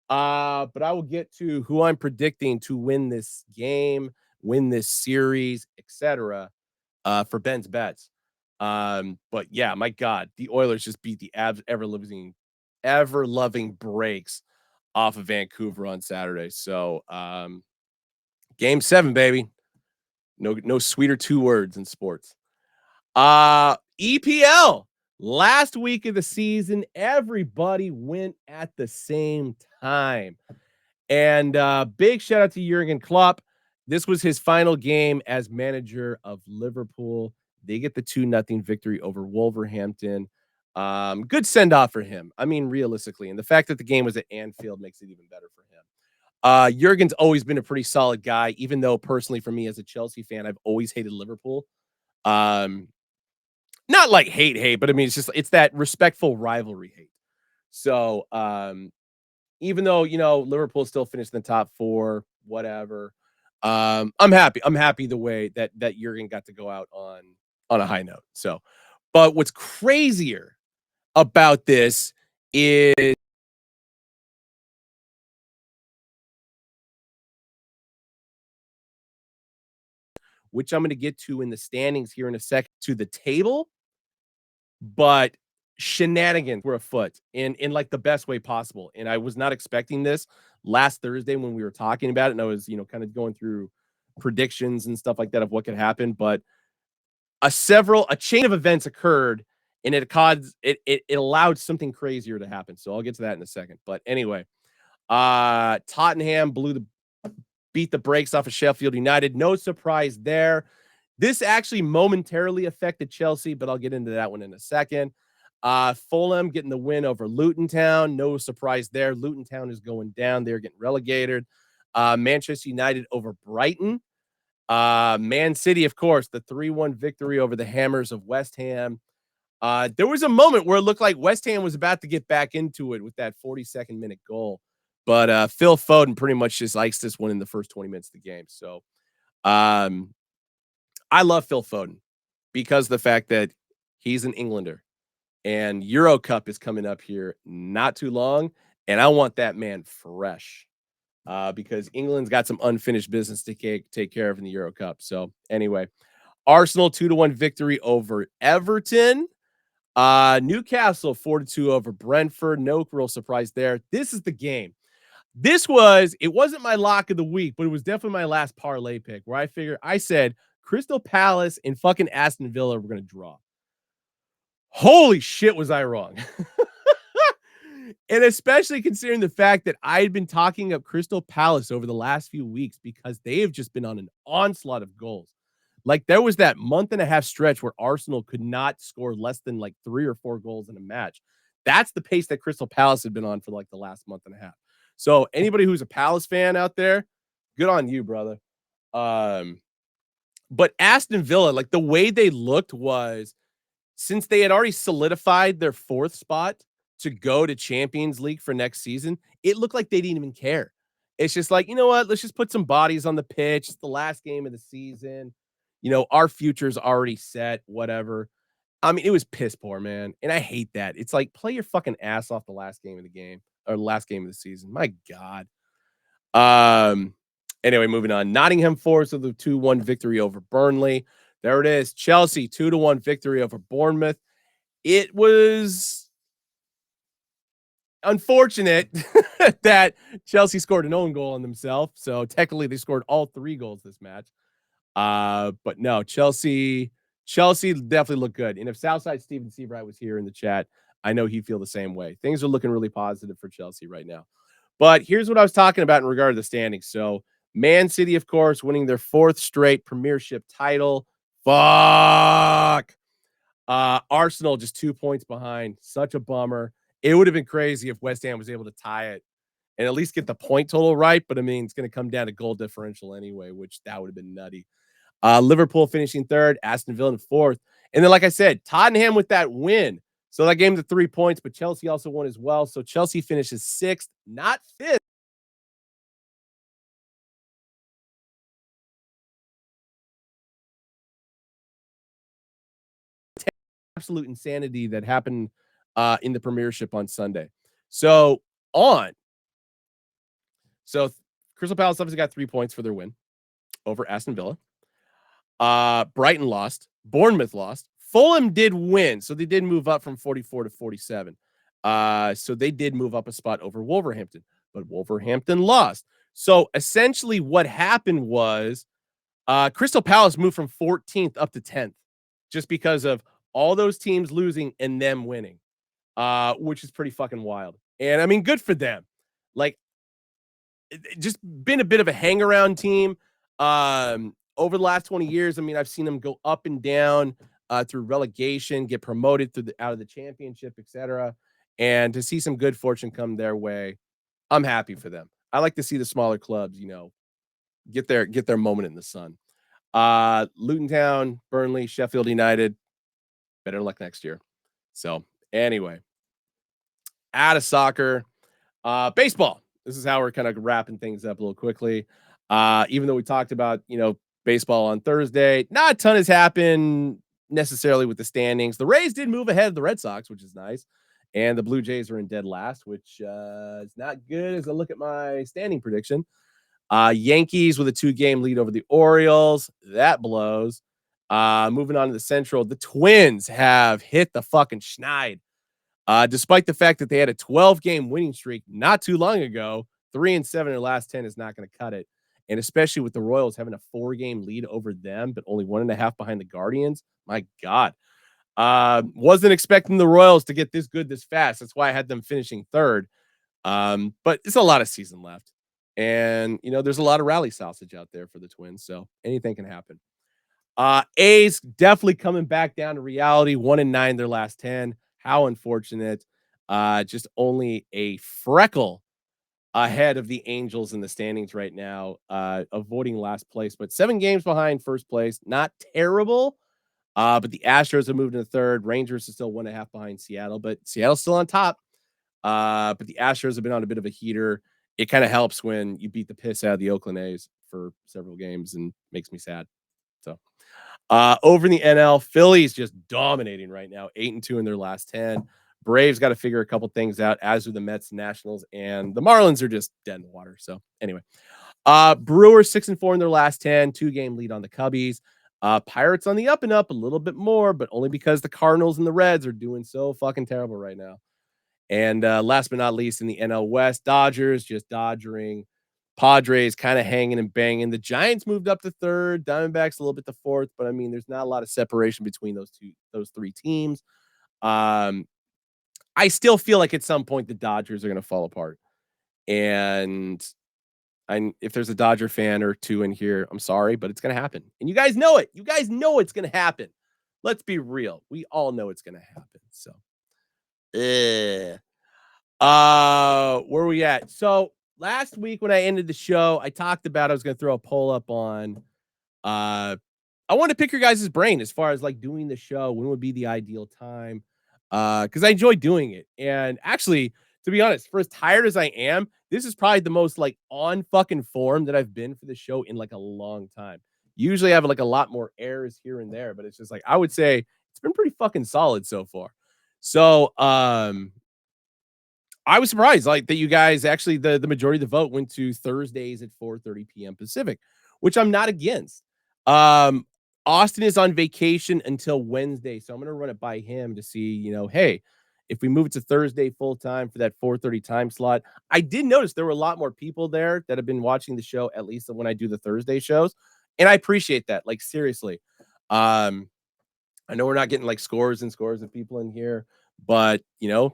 But I will get to who I'm predicting to win this game, win this series, etc. For Ben's bets. But yeah, my God, the Oilers just beat the ever loving breaks off of Vancouver on Saturday. So game 7, baby. No sweeter 2 words in sports. EPL. Last week of the season, everybody went at the same time. And big shout out to Jurgen Klopp. This was his final game as manager of Liverpool. They get the 2-0 victory over Wolverhampton. Good send-off for him. I mean, realistically. And the fact that the game was at Anfield makes it even better for him. Jurgen's always been a pretty solid guy, even though personally for me as a Chelsea fan, I've always hated Liverpool. Not like hate, but I mean, it's that respectful rivalry hate. So, even though, Liverpool still finished in the top 4, whatever. I'm happy. I'm happy the way that Jurgen got to go out on a high note. So, but what's crazier about this is which I'm going to get to in the standings here in a second to the table, but shenanigans were afoot in like the best way possible. And I was not expecting this last Thursday when we were talking about it. And I was, kind of going through predictions and stuff like that of what could happen. But a chain of events occurred and it allowed something crazier to happen. So I'll get to that in a second. But anyway, Tottenham beat the brakes off of Sheffield United. No surprise there. This actually momentarily affected Chelsea, but I'll get into that one in a second. Fulham getting the win over Luton Town. No surprise there. Luton Town is going down. They're getting relegated. Manchester United over Brighton. Man City, of course, the 3-1 victory over the Hammers of West Ham. There was a moment where it looked like West Ham was about to get back into it with that 42nd minute goal. But Phil Foden pretty much just iced this one in the first 20 minutes of the game. So I love Phil Foden because the fact that he's an Englander and Euro Cup is coming up here not too long. And I want that man fresh because England's got some unfinished business to take care of in the Euro Cup. So anyway, Arsenal 2-1 victory over Everton. Newcastle 4-2 over Brentford. No real surprise there. This is the game. It wasn't my lock of the week, but it was definitely my last parlay pick where I said Crystal Palace and fucking Aston Villa were going to draw. Holy shit, was I wrong. And especially considering the fact that I had been talking up Crystal Palace over the last few weeks because they have just been on an onslaught of goals. Like there was that month and a half stretch where Arsenal could not score less than like 3 or 4 goals in a match. That's the pace that Crystal Palace had been on for like the last month and a half. So anybody who's a Palace fan out there, good on you, brother. But Aston Villa, like the way they looked was since they had already solidified their 4th spot to go to Champions League for next season, it looked like they didn't even care. It's just like, you know what? Let's just put some bodies on the pitch. It's the last game of the season. Our future's already set, whatever. I mean, it was piss poor, man. And I hate that. It's like, play your fucking ass off the last game of the game or last game of the season. My God. Anyway, moving on. Nottingham Forest with the 2-1 victory over Burnley. There it is. Chelsea 2-1 victory over Bournemouth. It was unfortunate that Chelsea scored an own goal on themselves. So technically they scored all 3 goals this match. But no, Chelsea definitely looked good. And if Southside Steven Seabright was here in the chat, I know he'd feel the same way. Things are looking really positive for Chelsea right now. But here's what I was talking about in regard to the standings. So Man City, of course, winning their 4th straight Premiership title, Fuck. Arsenal just 2 points behind. Such a bummer. It would have been crazy if West Ham was able to tie it and at least get the point total right, but I mean, it's gonna come down to goal differential anyway, which that would have been nutty. Liverpool finishing third, Aston Villa in fourth. And then, like I said, Tottenham with that win. So that game to 3 points, but Chelsea also won as well. So Chelsea finishes sixth, not fifth. Absolute insanity that happened in the Premiership on Sunday. So on. So Crystal Palace obviously got 3 points for their win over Aston Villa. Brighton lost. Bournemouth lost. Fulham did win, so they did move up from 44 to 47. So they did move up a spot over Wolverhampton, but Wolverhampton lost. So essentially, what happened was Crystal Palace moved from 14th up to 10th just because of all those teams losing and them winning, which is pretty fucking wild. And I mean, good for them. Like, just been a bit of a hang around team over the last 20 years. I mean, I've seen them go up and down through relegation, get promoted through out of the championship, etc. And to see some good fortune come their way, I'm happy for them. I like to see the smaller clubs, get their moment in the sun. Luton Town, Burnley, Sheffield United, better luck next year. So anyway, out of soccer, baseball. This is how we're kind of wrapping things up a little quickly. Even though we talked about, baseball on Thursday, not a ton has happened necessarily with the standings. The Rays did move ahead of the Red Sox, which is nice. And the Blue Jays are in dead last, which is not good as I look at my standing prediction. Yankees with a 2-game lead over the Orioles. That blows. Moving on to the Central, the Twins have hit the fucking schneid. Despite the fact that they had a 12-game winning streak not too long ago, 3-7 in their last 10 is not going to cut it. And especially with the Royals having a 4-game lead over them, but only 1.5 behind the Guardians. My God. Wasn't expecting the Royals to get this good this fast. That's why I had them finishing third. But it's a lot of season left. And, there's a lot of rally sausage out there for the Twins. So anything can happen. A's definitely coming back down to reality. 1-9 their last 10. How unfortunate. Just only a freckle ahead of the Angels in the standings right now, avoiding last place, but 7 games behind first place. Not terrible. But the Astros have moved into third. Rangers is still 1.5 behind Seattle, but Seattle's still on top. But the Astros have been on a bit of a heater. It kind of helps when you beat the piss out of the Oakland A's for several games and makes me sad. So over in the NL, Philly's just dominating right now, 8-2 in their last 10. Braves got to figure a couple things out, as do the Mets, Nationals, and the Marlins are just dead in the water. So anyway, Brewers 6-4 in their last 10, 2-game lead on the Cubbies. Pirates on the up and up a little bit more, but only because the Cardinals and the Reds are doing so fucking terrible right now. And last but not least, in the NL West, Dodgers just dodgering. Padres kind of hanging and banging. The Giants moved up to third. Diamondbacks a little bit to fourth, but I mean, there's not a lot of separation between those three teams. I still feel like at some point the Dodgers are going to fall apart. And if there's a Dodger fan or two in here, I'm sorry, but it's going to happen. And you guys know it. You guys know it's going to happen. Let's be real. We all know it's going to happen. So, where are we at? So last week when I ended the show, I talked about I was going to throw a poll up on. I want to pick your guys' brain as far as like doing the show. When would be the ideal time? Because I enjoy doing it. And actually, to be honest, for as tired as I am, this is probably the most like on fucking form that I've been for the show in like a long time. Usually I have like a lot more errors here and there, but it's just like I would say it's been pretty fucking solid so far. So I was surprised like that you guys actually the majority of the vote went to Thursdays at 4:30 p.m. Pacific, which I'm not against. Um Austin is on vacation until Wednesday, so I'm going to run it by him to see, hey, if we move it to Thursday full time for that 4:30 time slot. I did notice there were a lot more people there that have been watching the show, at least when I do the Thursday shows, and I appreciate that. Like seriously. I know we're not getting like scores and scores of people in here, but the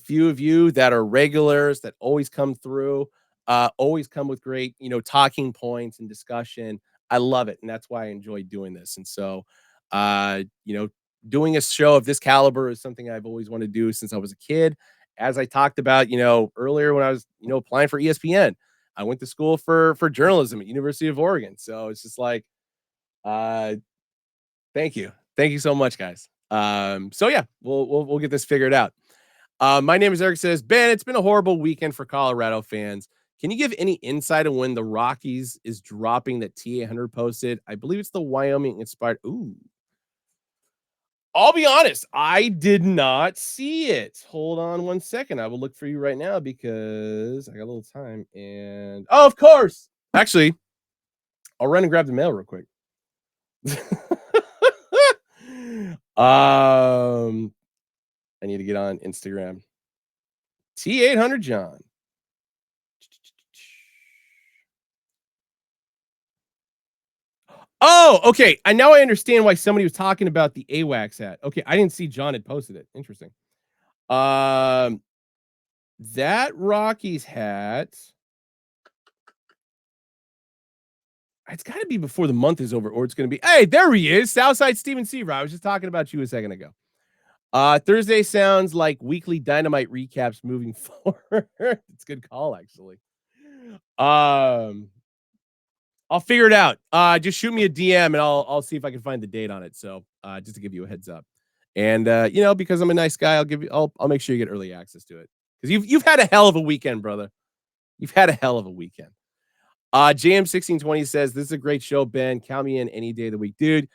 few of you that are regulars that always come through, always come with great, talking points and discussion. I love it. And that's why I enjoy doing this. And so You know, doing a show of this caliber is something I've always wanted to do since I was a kid. As I talked about, earlier when I was, applying for ESPN, I went to school for journalism at University of Oregon. So it's just like, uh, thank you. Thank you so much, guys. So yeah, we'll get this figured out. My name is Eric says, Ben, it's been a horrible weekend for Colorado fans. Can you give any insight on when the Rockies is dropping that T800 posted? I believe it's the Wyoming inspired. Ooh, I'll be honest, I did not see it. Hold on one second. I will look for you right now because I got a little time. And oh, of course. Actually, I'll run and grab the mail real quick. I need to get on Instagram. T800 John. Oh, okay. I now I understand why somebody was talking about the AWACS hat. Okay, I didn't see John had posted it. Interesting. Um, that Rockies hat. It's got to be before the month is over, or it's going to be. Hey, there he is, Southside Steven Seaver. I was just talking about you a second ago. Thursday sounds like weekly Dynamite recaps moving forward. It's a good call, actually. I'll figure it out. Just shoot me a DM and I'll see if I can find the date on it. So, just to give you a heads up. And because I'm a nice guy, I'll make sure you get early access to it. Because you've had a hell of a weekend, brother. You've had a hell of a weekend. JM1620 says, this is a great show, Ben. Count me in any day of the week. Dude,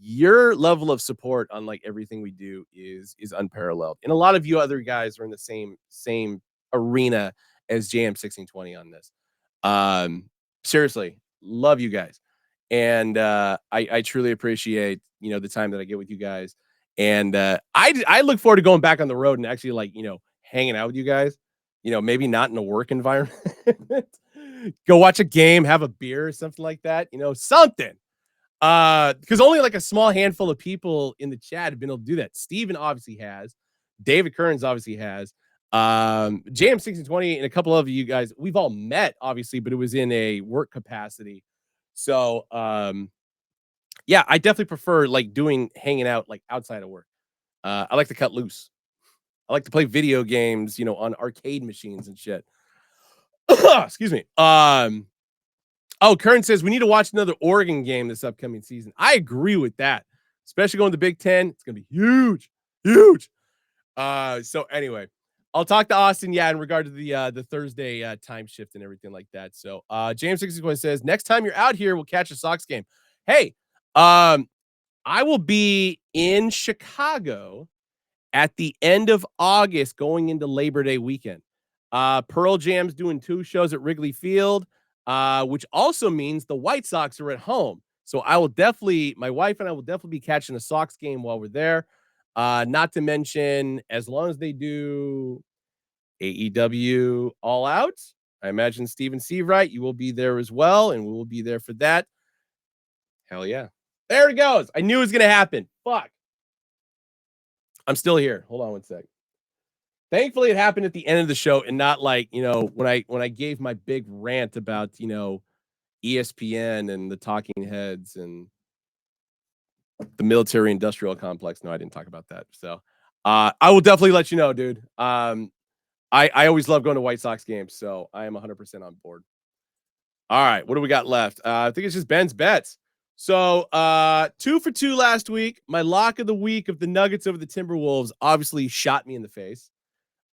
your level of support on like everything we do is unparalleled. And a lot of you other guys are in the same arena as JM1620 on this. Seriously, love you guys. And I truly appreciate, the time that I get with you guys. And I look forward to going back on the road and actually like, hanging out with you guys, maybe not in a work environment. Go watch a game, have a beer or something like that, something. Because only like a small handful of people in the chat have been able to do that. Steven obviously has, David Kearns obviously has, JM1620 and a couple of you guys, we've all met obviously, but it was in a work capacity. So yeah, I definitely prefer like hanging out like outside of work. I like to cut loose. I like to play video games, on arcade machines and shit. Excuse me. Oh, Kern says we need to watch another Oregon game this upcoming season. I agree with that, especially going to Big Ten. It's gonna be huge, huge. So anyway, I'll talk to Austin. Yeah, in regard to the Thursday time shift and everything like that. So James 61 says next time you're out here, we'll catch a Sox game. Hey, I will be in Chicago at the end of August, going into Labor Day weekend. Pearl Jam's doing 2 shows at Wrigley Field, which also means the White Sox are at home. So my wife and I will definitely be catching a Sox game while we're there. Not to mention, as long as they do AEW All Out, I imagine Steven Seabright, you will be there as well, and we will be there for that. Hell yeah. There it goes. I knew it was going to happen. Fuck. I'm still here. Hold on one sec. Thankfully, it happened at the end of the show and not like, when I gave my big rant about, ESPN and the talking heads and the military industrial complex. No, I didn't talk about that. So I will definitely let you know, dude. I always love going to White Sox games, so I am 100% on board. All right, what do we got left? I think it's just Ben's bets. So 2 for 2 last week. My lock of the week of the Nuggets over the Timberwolves obviously shot me in the face.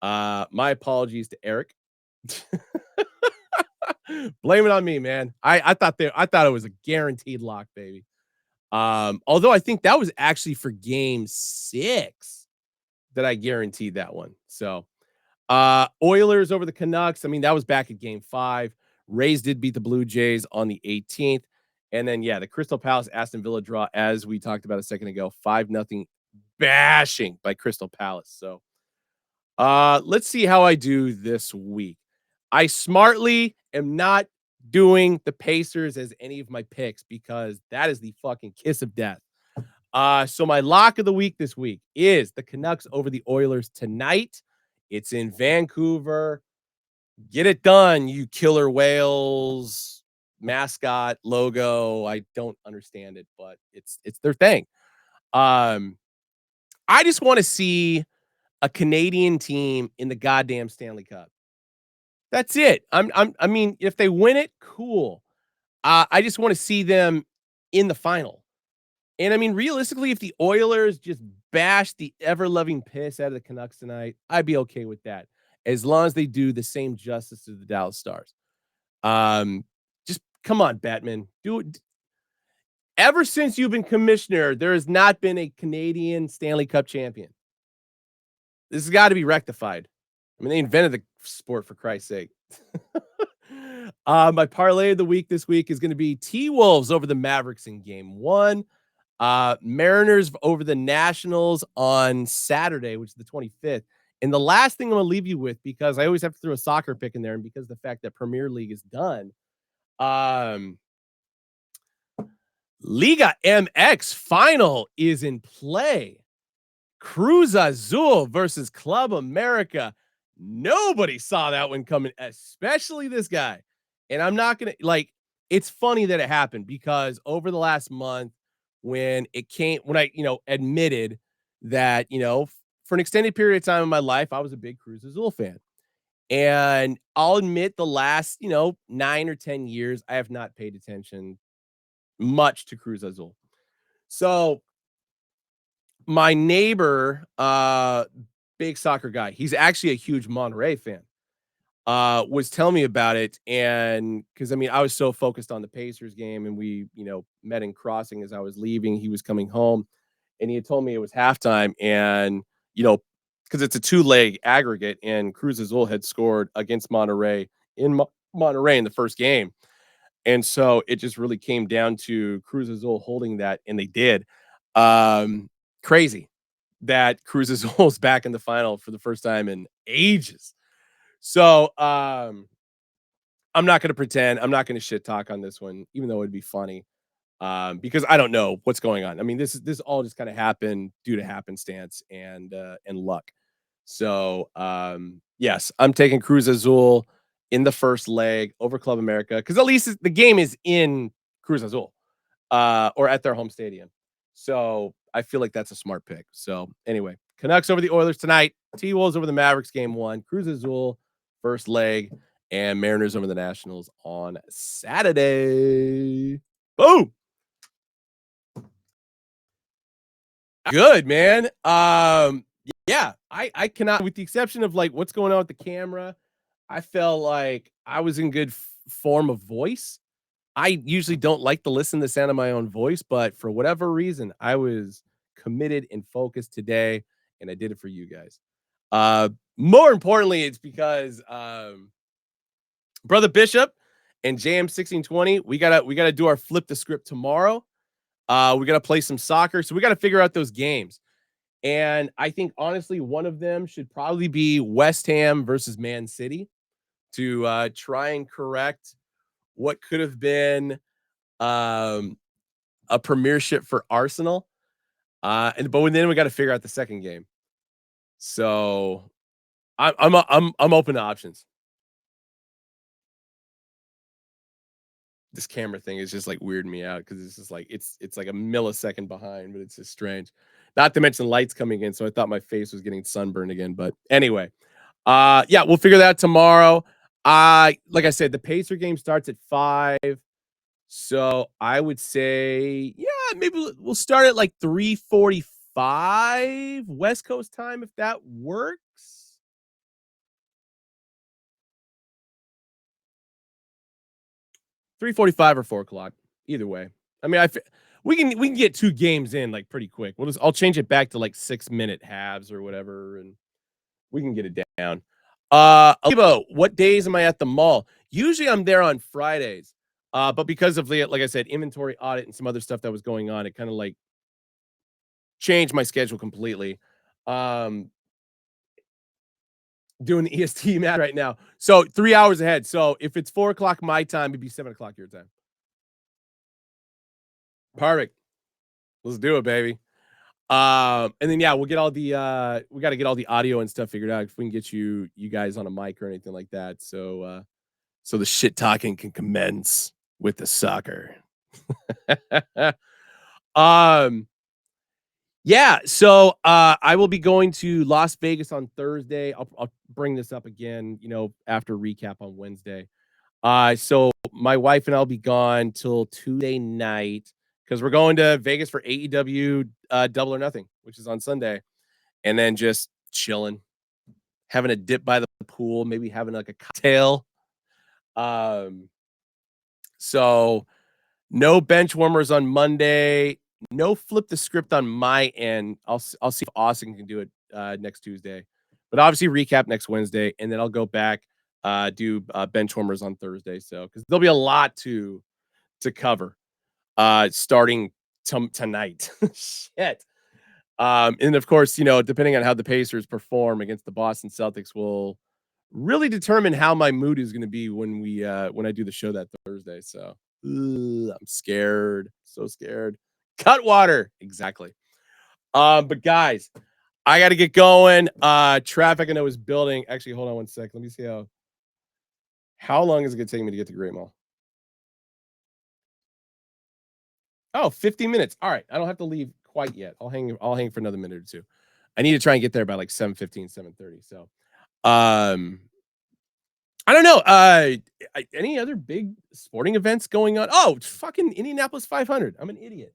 My apologies to Eric. Blame it on me, man. I thought it was a guaranteed lock, baby. Although I think that was actually for game 6 that I guaranteed that one. So Oilers over the Canucks. I mean, that was back at game 5. Rays did beat the Blue Jays on the 18th. And then, yeah, the Crystal Palace Aston Villa draw, as we talked about a second ago, 5-0 bashing by Crystal Palace. So let's see how I do this week. I smartly am not doing the Pacers as any of my picks because that is the fucking kiss of death. So my lock of the week this week is the Canucks over the Oilers tonight. It's in Vancouver. Get it done, you killer whales mascot logo. I don't understand it, but it's their thing. Um, I just want to see a Canadian team in the goddamn Stanley Cup. That's it. I mean, if they win it, cool. I just want to see them in the final. And I mean, realistically, if the Oilers just bash the ever loving piss out of the Canucks tonight, I'd be okay with that, as long as they do the same justice to the Dallas Stars. Just come on, Batman, do it. Ever since you've been commissioner, there has not been a Canadian Stanley Cup champion. This has got to be rectified. I mean, they invented the sport, for Christ's sake. My parlay of the week this week is going to be T-Wolves over the Mavericks in game one. Mariners over the Nationals on Saturday, which is the 25th. And the last thing I'm going to leave you with, because I always have to throw a soccer pick in there, and because of the fact that Premier League is done, um, Liga MX final is in play. Cruz Azul versus Club America. Nobody saw that one coming, especially this guy. And I'm not going to it's funny that it happened, because over the last month, when I, admitted that, for an extended period of time in my life, I was a big Cruz Azul fan. And I'll admit the last, 9 or 10 years, I have not paid attention much to Cruz Azul. So my neighbor, big soccer guy, he's actually a huge Monterrey fan, was telling me about it. And because I mean, I was so focused on the Pacers game, and we, met in crossing as I was leaving. He was coming home, and he had told me it was halftime. And, because it's a two-leg aggregate, and Cruz Azul had scored against Monterrey in Monterrey in the first game. And so it just really came down to Cruz Azul holding that, and they did. Um, Crazy that Cruz Azul's back in the final for the first time in ages. So, I'm not gonna pretend. I'm not gonna shit talk on this one, even though it'd be funny, because I don't know what's going on. I mean, this all just kinda happened due to happenstance and luck. So, yes, I'm taking Cruz Azul in the first leg over Club America, because at least the game is in Cruz Azul, or at their home stadium. So I feel like that's a smart pick. So anyway, Canucks over the Oilers tonight, T-Wolves over the Mavericks game one, Cruz Azul first leg, and Mariners over the Nationals on Saturday. Boom. Good, man. Yeah, I cannot, with the exception of like what's going on with the camera, I felt like I was in good form of voice. I usually don't like to listen to the sound of my own voice, but for whatever reason, I was committed and focused today, and I did it for you guys. More importantly, it's because Brother Bishop and JM 1620, we gotta do our flip the script tomorrow. We gotta play some soccer, so we gotta figure out those games. And I think honestly, one of them should probably be West Ham versus Man City, to try and correct what could have been um, a premiership for Arsenal. But then we got to figure out the second game. So I'm open to options. This camera thing is just like weirding me out, because it's just like it's like a millisecond behind, but it's just strange. Not to mention lights coming in, so I thought my face was getting sunburned again. But anyway, yeah, we'll figure that out tomorrow. Like I said, the Pacer game starts at 5. So I would say, yeah, maybe we'll start at like 3:45 West Coast time, if that works. 3:45 or 4 o'clock, either way. I mean, we can get 2 games in like pretty quick. I'll change it back to like 6-minute halves or whatever, and we can get it down. Alibo, what days am I at the mall? Usually I'm there on Fridays. But because of the, like I said, inventory audit and some other stuff that was going on, it kind of like changed my schedule completely. Um, Doing the EST math right now. So 3 hours ahead. So if it's 4 o'clock my time, it'd be 7 o'clock your time. Perfect. Let's do it, baby. And then yeah, we'll get all the we got to get all the audio and stuff figured out if we can get you guys on a mic or anything like that. So the shit talking can commence with the soccer. um Yeah, so, I will be going to Las Vegas on Thursday. I'll bring this up again, after recap on Wednesday. So my wife and I'll be gone till Tuesday night because 'cause we're going to Vegas for AEW, Double or Nothing, which is on Sunday, and then just chilling, having a dip by the pool, maybe having, like, a cocktail. Um, so no bench warmers on Monday, no flip the script on my end. I'll see if Austin can do it, next Tuesday, but obviously recap next Wednesday, and then I'll go back, do, bench warmers on Thursday, so because 'cause there'll be a lot to cover, starting tonight. Shit. And of course, depending on how the Pacers perform against the Boston Celtics will really determine how my mood is going to be when I do the show that Thursday. So I'm scared, so scared. Cut water, exactly. But guys, I got to get going. Traffic I know is building. Actually, hold on one sec. Let me see how long is it going to take me to get to Great Mall? Oh, 50 minutes. All right. I don't have to leave quite yet. I'll hang for another minute or two. I need to try and get there by like 7:15, 7:30. So, um I don't know. Any other big sporting events going on? Oh, fucking Indianapolis 500. I'm an idiot.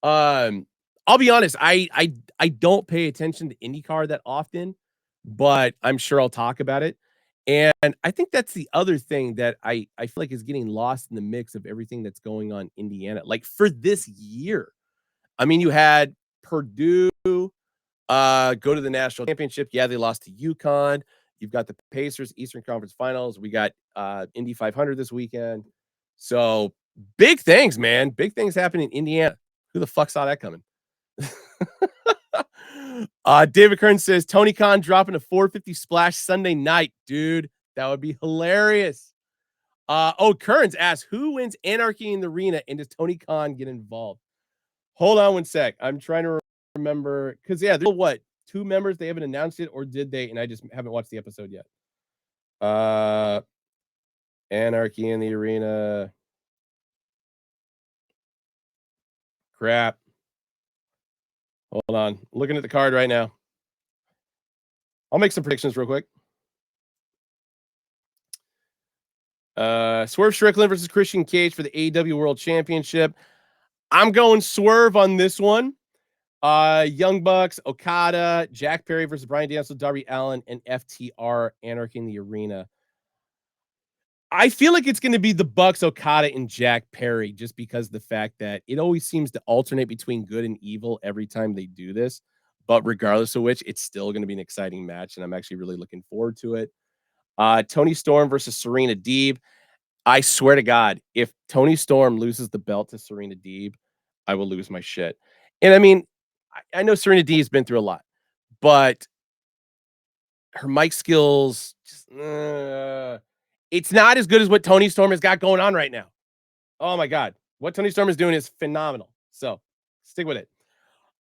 Um I'll be honest, I don't pay attention to IndyCar that often, but I'm sure I'll talk about it. And I think that's the other thing that I feel like is getting lost in the mix of everything that's going on in Indiana. Like for this year, I mean, you had Purdue go to the national championship. Yeah, they lost to UConn. You've got the Pacers Eastern Conference Finals. We got Indy 500 this weekend. So big things, man. Big things happening in Indiana. Who the fuck saw that coming? David Kern says Tony Khan dropping a 450 splash Sunday night, dude. That would be hilarious. Kearns asked who wins Anarchy in the Arena and does Tony Khan get involved? Hold on one sec. I'm trying to remember because there's what 2 members they haven't announced it or did they? And I just haven't watched the episode yet. Uh, Anarchy in the Arena. Crap. Hold on. Looking at the card right now. I'll make some predictions real quick. Swerve Strickland versus Christian Cage for the AEW World Championship. I'm going Swerve on this one. Young Bucks, Okada, Jack Perry versus Bryan Danielson, Darby Allin, and FTR Anarchy in the Arena. I feel like it's going to be the Bucks, Okada, and Jack Perry, just because the fact that it always seems to alternate between good and evil every time they do this. But regardless of which, it's still going to be an exciting match, and I'm actually really looking forward to it. Tony Storm versus Serena Deeb. I swear to God, if Tony Storm loses the belt to Serena Deeb, I will lose my shit. And I mean, I know Serena Deeb has been through a lot, but her mic skills, it's not as good as what Tony Storm has got going on right now. Oh my God. What Tony Storm is doing is phenomenal. So stick with it.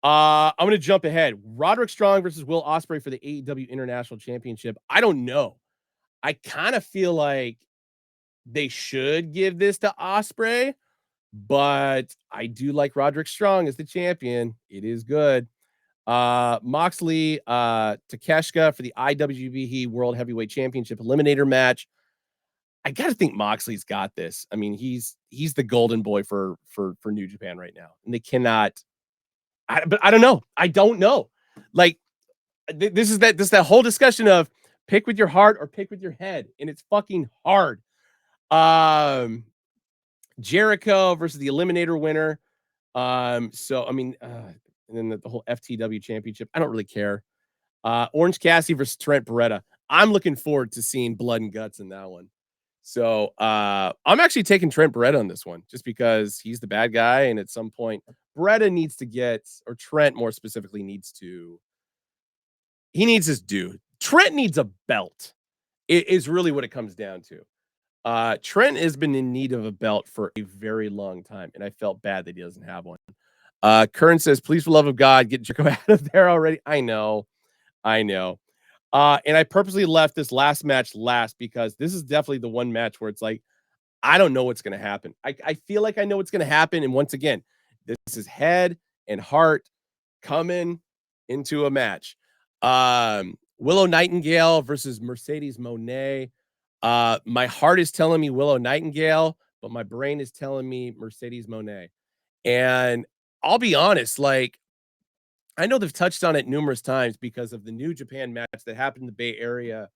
I'm going to jump ahead. Roderick Strong versus Will Ospreay for the AEW International Championship. I don't know. I kind of feel like they should give this to Ospreay, but I do like Roderick Strong as the champion. It is good. Moxley, Takeshita for the IWGP World Heavyweight Championship Eliminator match. I gotta think Moxley's got this. I mean, he's the golden boy for New Japan right now, and they cannot. But I don't know. I don't know. Like this is that whole discussion of pick with your heart or pick with your head, and it's fucking hard. Jericho versus the Eliminator winner. So I mean, and then the whole FTW Championship. I don't really care. Orange Cassidy versus Trent Beretta. I'm looking forward to seeing blood and guts in that one. So I'm actually taking Trent Beretta on this one just because he's the bad guy. And at some point, Beretta needs to get, or Trent more specifically, he needs his due. Trent needs a belt, it is really what it comes down to. Trent has been in need of a belt for a very long time, and I felt bad that he doesn't have one. Kern says, please, for love of God, get Jericho out of there already. I know. And I purposely left this last match last because this is definitely the one match where it's like, I don't know what's going to happen. I feel like I know what's going to happen. And once again, this is head and heart. coming into a match. Willow Nightingale versus Mercedes Monet. My heart is telling me Willow Nightingale, but my brain is telling me Mercedes Monet. And I'll be honest, like, I know they've touched on it numerous times because of the New Japan match that happened in the Bay Area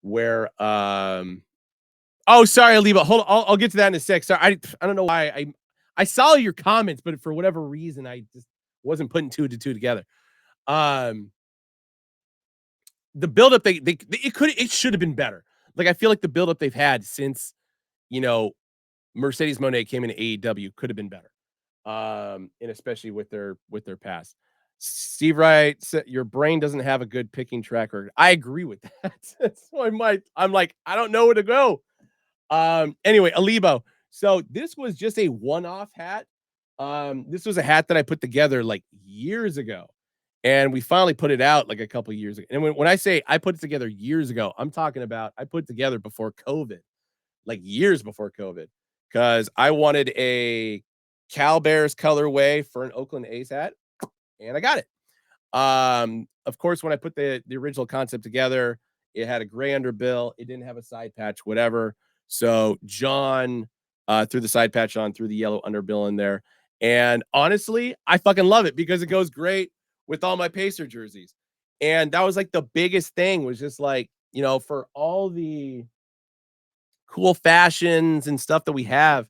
where oh, sorry, Aliba. Hold on. I'll get to that in a sec. Sorry, I don't know why I saw your comments, but for whatever reason, I just wasn't putting two to two together. Um, the buildup it should have been better. Like I feel like the buildup they've had since you know Mercedes Monet came into AEW could have been better. And especially with their past. Steve Wright said your brain doesn't have a good picking track record. I agree with that. So I'm like, I don't know where to go. Anyway, Alibo. So this was just a one-off hat. This was a hat that I put together like years ago. And we finally put it out like a couple years ago. And when I say I put it together years ago, I'm talking about I put it together before COVID, like years before COVID, because I wanted a Cal Bears colorway for an Oakland A's hat, and I got it. Of course, when I put the original concept together, it had a gray underbill. It didn't have a side patch, whatever. So John threw the side patch on, threw the yellow underbill in there. And honestly, I fucking love it because it goes great with all my Pacer jerseys. And that was like the biggest thing was just like, for all the cool fashions and stuff that we have,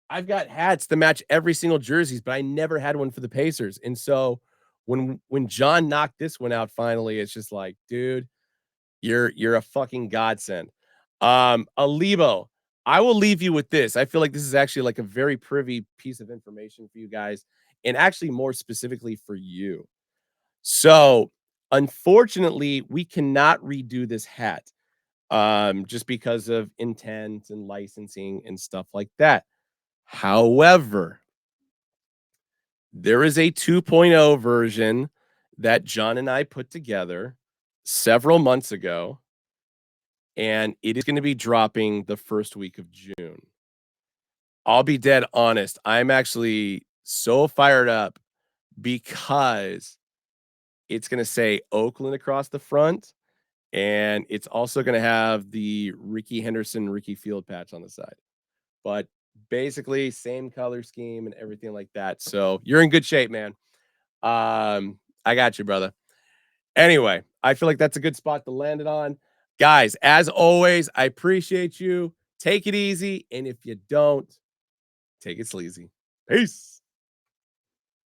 I've got hats to match every single jerseys, but I never had one for the Pacers. And so when John knocked this one out finally, it's just like, dude, you're a fucking godsend. Alibo, I will leave you with this. I feel like this is actually like a very privy piece of information for you guys, and actually more specifically for you. So, unfortunately, we cannot redo this hat just because of intent and licensing and stuff like that. However, there is a 2.0 version that John and I put together several months ago, and it is going to be dropping the first week of June. I'll be dead honest. I'm actually so fired up because it's going to say Oakland across the front, and it's also going to have the Ricky Henderson, Ricky Field patch on the side. But basically, same color scheme and everything like that. So you're in good shape, man. I got you, brother. Anyway, I feel like that's a good spot to land it on. Guys, as always, I appreciate you. Take it easy. And if you don't, take it sleazy. Peace.